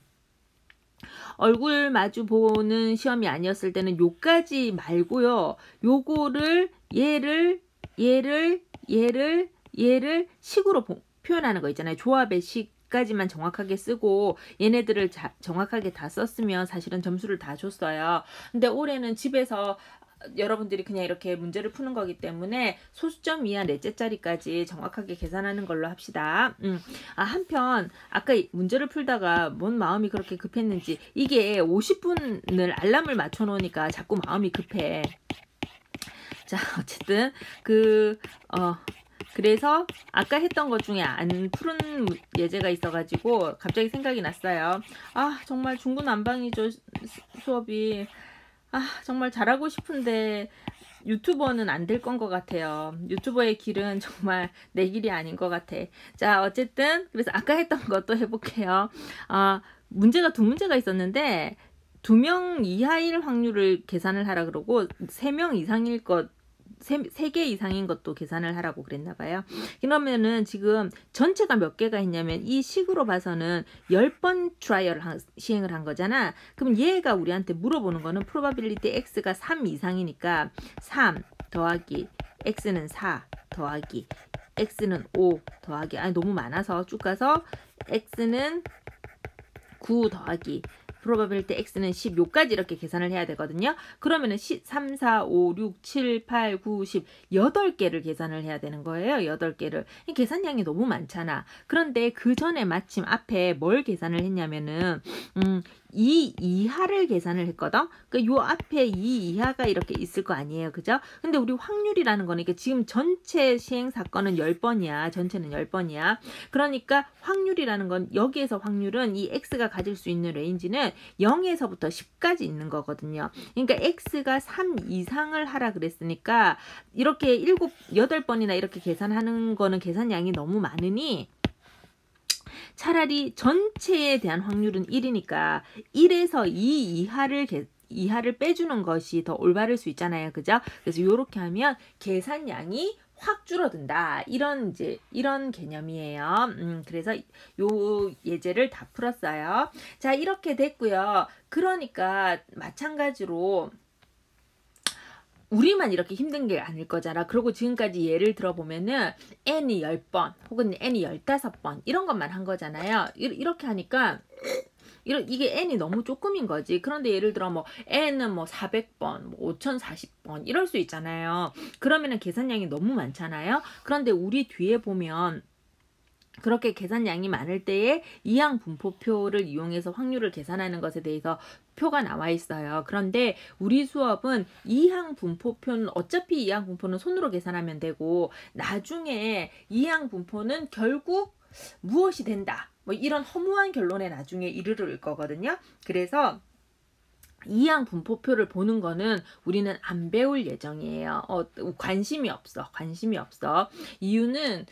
얼굴 마주 보는 시험이 아니었을 때는 요까지 말고요. 요거를 얘를 식으로 표현하는 거 있잖아요. 조합의 식까지만 정확하게 쓰고 얘네들을 정확하게 다 썼으면 사실은 점수를 다 줬어요. 근데 올해는 집에서 여러분들이 그냥 이렇게 문제를 푸는 거기 때문에 소수점 이하 넷째 자리까지 정확하게 계산하는 걸로 합시다. 한편 아까 문제를 풀다가 뭔 마음이 그렇게 급했는지 이게 50분을 알람을 맞춰 놓으니까 자꾸 마음이 급해. 자, 어쨌든 그래서 아까 했던 것 중에 안 푸른 예제가 있어가지고 갑자기 생각이 났어요. 정말 중구난방이죠. 수업이. 정말 잘하고 싶은데 유튜버는 안 될 건 것 같아요. 유튜버의 길은 정말 내 길이 아닌 것 같아. 자, 어쨌든 그래서 아까 했던 것도 해볼게요. 문제가 2문제가 있었는데 2명 이하일 확률을 계산을 하라 그러고 3명 이상일 것 3개 이상인 것도 계산을 하라고 그랬나 봐요. 그러면은 지금 전체가 몇 개가 있냐면 이 식으로 봐서는 10번 시행을 한 거잖아. 그럼 얘가 우리한테 물어보는 거는 probability x가 3 이상이니까 3 더하기 x는 4 더하기 x는 5 더하기 너무 많아서 쭉 가서 x는 9 더하기 probability x는 10 요까지 이렇게 계산을 해야 되거든요. 그러면은 3, 4, 5, 6, 7, 8, 9, 10 8개를 계산을 해야 되는 거예요. 8개를. 계산량이 너무 많잖아. 그런데 그 전에 마침 앞에 뭘 계산을 했냐면은 2 이하를 계산을 했거든. 그러니까 요 앞에 2 이하가 이렇게 있을 거 아니에요. 그죠? 근데 우리 확률이라는 거니까 지금 전체 시행 사건은 10번이야. 전체는 10번이야. 그러니까 확률이라는 건 여기에서 확률은 이 x가 가질 수 있는 레인지는 0에서부터 10까지 있는 거거든요. 그러니까 x가 3 이상을 하라 그랬으니까 이렇게 8번이나 이렇게 계산하는 거는 계산량이 너무 많으니 차라리 전체에 대한 확률은 1이니까 1에서 2 이하를 빼주는 것이 더 올바를 수 있잖아요. 그죠? 그래서 이렇게 하면 계산량이 확 줄어든다. 이런 개념이에요. 그래서 요 예제를 다 풀었어요. 자, 이렇게 됐고요. 그러니까 마찬가지로 우리만 이렇게 힘든 게 아닐 거잖아. 그리고 지금까지 예를 들어보면은 n이 10번 혹은 n이 15번 이런 것만 한 거잖아요. 이렇게 하니까 이게 n이 너무 조금인 거지. 그런데 예를 들어 뭐 n은 뭐 400번, 5040번 이럴 수 있잖아요. 그러면은 계산량이 너무 많잖아요. 그런데 우리 뒤에 보면 그렇게 계산량이 많을 때에 이항 분포표를 이용해서 확률을 계산하는 것에 대해서 표가 나와 있어요. 그런데 우리 수업은 이항 분포표는 어차피 이항 분포는 손으로 계산하면 되고 나중에 이항 분포는 결국 무엇이 된다. 뭐 이런 허무한 결론에 나중에 이르를 거거든요. 그래서 이항 분포표를 보는 거는 우리는 안 배울 예정이에요. 관심이 없어. 이유는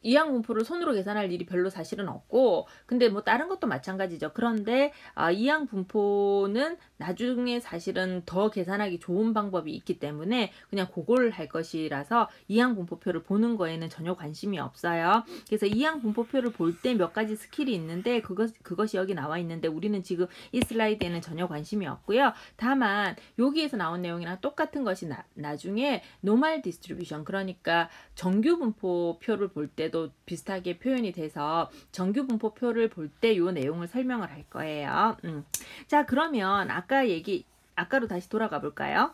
이항 분포를 손으로 계산할 일이 별로 사실은 없고, 근데 뭐 다른 것도 마찬가지죠. 그런데 이항 분포는 나중에 사실은 더 계산하기 좋은 방법이 있기 때문에 그냥 그걸 할 것이라서 이항 분포표를 보는 거에는 전혀 관심이 없어요. 그래서 이항 분포표를 볼 때 몇 가지 스킬이 있는데 그것이 여기 나와 있는데 우리는 지금 이 슬라이드에는 전혀 관심이 없고요. 다만 여기에서 나온 내용이랑 똑같은 것이 나중에 노멀 디스트리뷰션, 그러니까 정규 분포표를 볼 때도 비슷하게 표현이 돼서 정규 분포표를 볼 때 이 내용을 설명을 할 거예요. 자, 그러면 아까로 다시 돌아가 볼까요?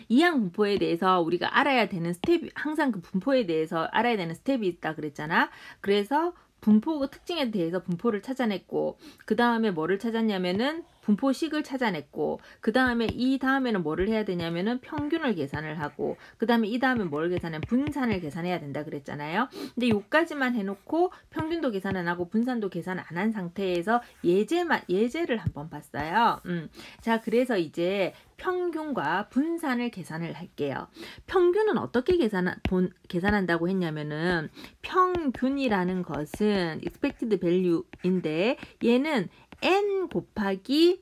이항 분포에 대해서 우리가 알아야 되는 스텝이, 항상 그 분포에 대해서 알아야 되는 스텝이 있다 그랬잖아. 그래서 분포 특징에 대해서 분포를 찾아냈고, 그 다음에 뭐를 찾았냐면은 분포식을 찾아냈고, 그 다음에 이 다음에는 뭐를 해야 되냐면은 평균을 계산을 하고, 그 다음에 이 다음에 뭘 계산해? 분산을 계산해야 된다 그랬잖아요. 근데 요까지만 해놓고 평균도 계산 안 하고 분산도 계산 안 한 상태에서 예제를 한번 봤어요. 자, 그래서 이제 평균과 분산을 계산을 할게요. 평균은 어떻게 계산한다고 했냐면은, 평균이라는 것은 expected value인데 얘는 n 곱하기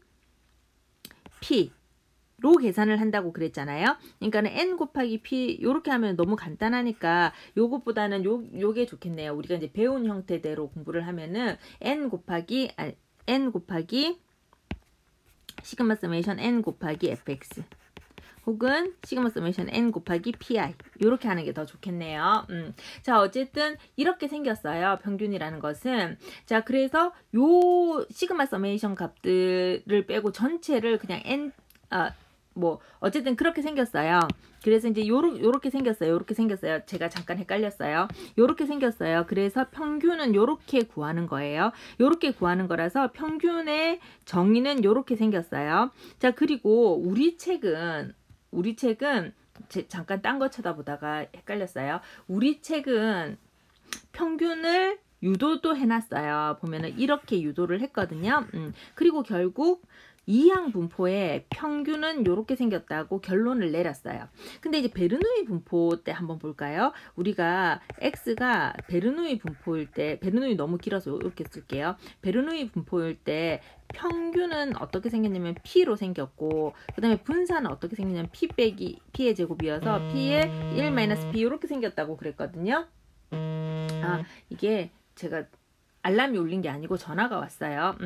p로 계산을 한다고 그랬잖아요. 그러니까는 n 곱하기 p 요렇게 하면 너무 간단하니까 요것보다는 요게 좋겠네요. 우리가 이제 배운 형태대로 공부를 하면은 n 곱하기 시그마 서메이션 n 곱하기 fx 혹은 시그마 서메이션 n 곱하기 pi 이렇게 하는 게 더 좋겠네요. 자, 어쨌든 이렇게 생겼어요. 평균이라는 것은. 자, 그래서 요 시그마 서메이션 값들을 빼고 전체를 그냥 어쨌든 그렇게 생겼어요. 그래서 이제 요렇게 생겼어요. 제가 잠깐 헷갈렸어요. 요렇게 생겼어요. 그래서 평균은 요렇게 구하는 거예요. 요렇게 구하는 거라서 평균의 정의는 요렇게 생겼어요. 자, 그리고 우리 책은 잠깐 딴 거 쳐다보다가 헷갈렸어요. 우리 책은 평균을 유도도 해놨어요. 보면은 이렇게 유도를 했거든요. 그리고 결국 이항 분포의 평균은 이렇게 생겼다고 결론을 내렸어요. 근데 이제 베르누이 분포 때 한번 볼까요? 우리가 x가 베르누이 분포일 때, 베르누이 너무 길어서 이렇게 쓸게요. 베르누이 분포일 때 평균은 어떻게 생겼냐면 p로 생겼고, 그 다음에 분산은 어떻게 생겼냐면 p 빼기 p의 제곱이어서 p의 1-p 이렇게 생겼다고 그랬거든요. 이게 제가 알람이 울린 게 아니고 전화가 왔어요.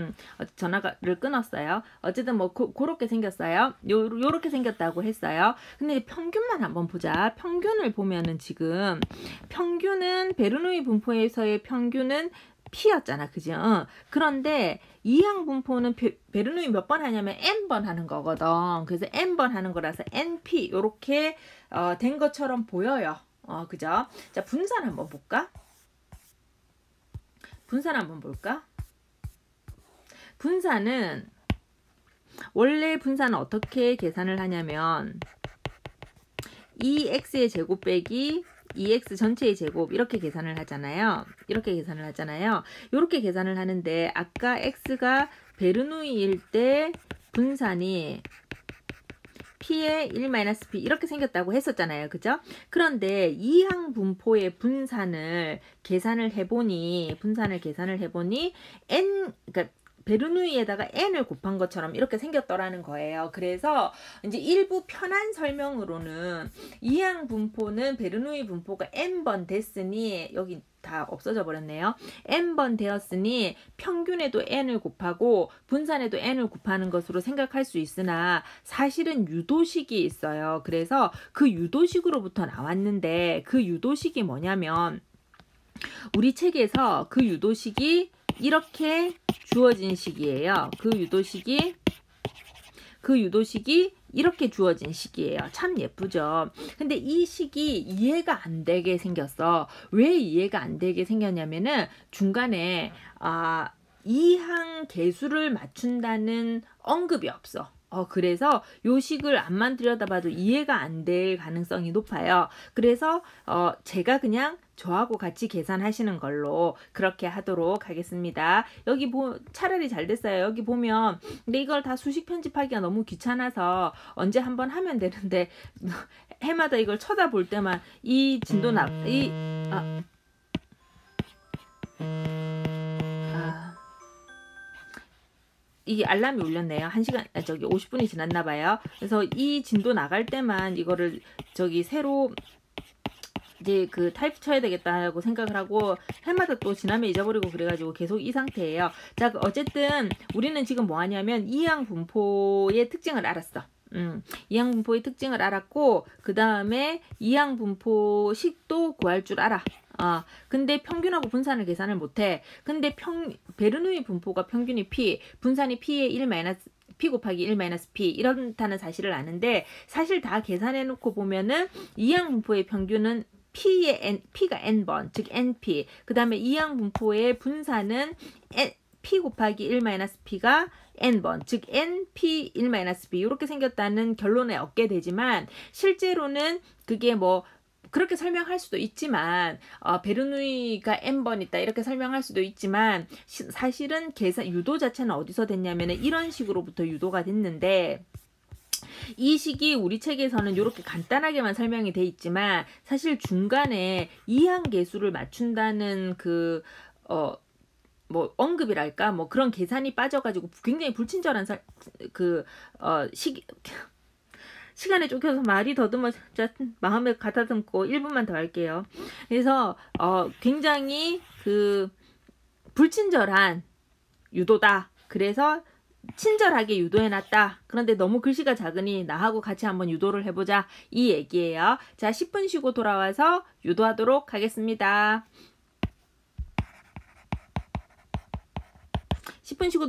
전화를 끊었어요. 어쨌든 뭐 그렇게 생겼어요. 요렇게 생겼다고 했어요. 근데 평균만 한번 보자. 평균을 보면은 지금 평균은 베르누이 분포에서의 평균은 p였잖아. 그죠? 그런데 이항 분포는 베르누이 몇 번 하냐면 n번 하는 거거든. 그래서 n번 하는 거라서 np 요렇게 된 것처럼 보여요. 그죠? 자, 분산 한번 볼까? 분산 한번 볼까? 원래 분산은 어떻게 계산을 하냐면 2x의 제곱 빼기 2x 전체의 제곱 이렇게 계산을 하잖아요. 이렇게 계산을 하는데 아까 x가 베르누이일 때 분산이 p의 1-p 이렇게 생겼다고 했었잖아요. 그죠? 그런데 이항 분포의 분산을 계산을 해보니 그러니까 베르누이에다가 n을 곱한 것처럼 이렇게 생겼더라는 거예요. 그래서 이제 일부 편한 설명으로는 이항 분포는 베르누이 분포가 n번 됐으니, 여기 다 없어져 버렸네요. n번 되었으니 평균에도 n을 곱하고 분산에도 n을 곱하는 것으로 생각할 수 있으나 사실은 유도식이 있어요. 그래서 그 유도식으로부터 나왔는데 그 유도식이 뭐냐면 우리 책에서 그 유도식이 이렇게 주어진 식이에요. 그 유도식이 이렇게 주어진 식이에요. 참 예쁘죠. 근데 이 식이 이해가 안 되게 생겼어. 왜 이해가 안 되게 생겼냐면은 중간에 이항 계수를 맞춘다는 언급이 없어. 그래서 요 식을 앞만 들여다봐도 이해가 안 될 가능성이 높아요. 그래서 제가 그냥 저하고 같이 계산하시는 걸로 그렇게 하도록 하겠습니다. 여기 차라리 잘 됐어요. 여기 보면 근데 이걸 다 수식 편집하기가 너무 귀찮아서 언제 한번 하면 되는데 해마다 이걸 쳐다볼 때만 이 진도 이 알람이 울렸네요. 1시간, 50분이 지났나 봐요. 그래서 이 진도 나갈 때만 이거를 새로 이제 그 타입 쳐야 되겠다고 생각을 하고 해마다 또 지나면 잊어버리고 그래가지고 계속 이 상태예요. 자, 어쨌든 우리는 지금 뭐 하냐면 이항 분포의 특징을 알았어. 이항 분포의 특징을 알았고 그 다음에 이항 분포식도 구할 줄 알아. 근데 평균하고 분산을 계산을 못해. 근데 베르누이 분포가 평균이 P, 분산이 P의 1 마이너스 P 곱하기 1 마이너스 P 이렇다는 사실을 아는데 사실 다 계산해 놓고 보면은 이항 분포의 평균은 P가 N번, 즉 NP. 그 다음에 이항 분포의 분산은 P 곱하기 1 마이너스 P가 N번, 즉 NP 1 마이너스 P 이렇게 생겼다는 결론에 얻게 되지만 실제로는 그게 뭐 그렇게 설명할 수도 있지만 베르누이가 n번 있다 이렇게 설명할 수도 있지만 사실은 유도 자체는 어디서 됐냐면 이런 식으로부터 유도가 됐는데 이 식이 우리 책에서는 이렇게 간단하게만 설명이 돼 있지만 사실 중간에 이항 계수를 맞춘다는 뭐 언급이랄까 뭐 그런 계산이 빠져가지고 굉장히 불친절한 시간에 쫓겨서 말이 더듬어 마음에 가다듬고 1분만 더 할게요. 그래서 굉장히 불친절한 유도다. 그래서 친절하게 유도해놨다. 그런데 너무 글씨가 작으니 나하고 같이 한번 유도를 해보자. 이 얘기예요. 자, 10분 쉬고 돌아와서 유도하도록 하겠습니다. 10분 쉬고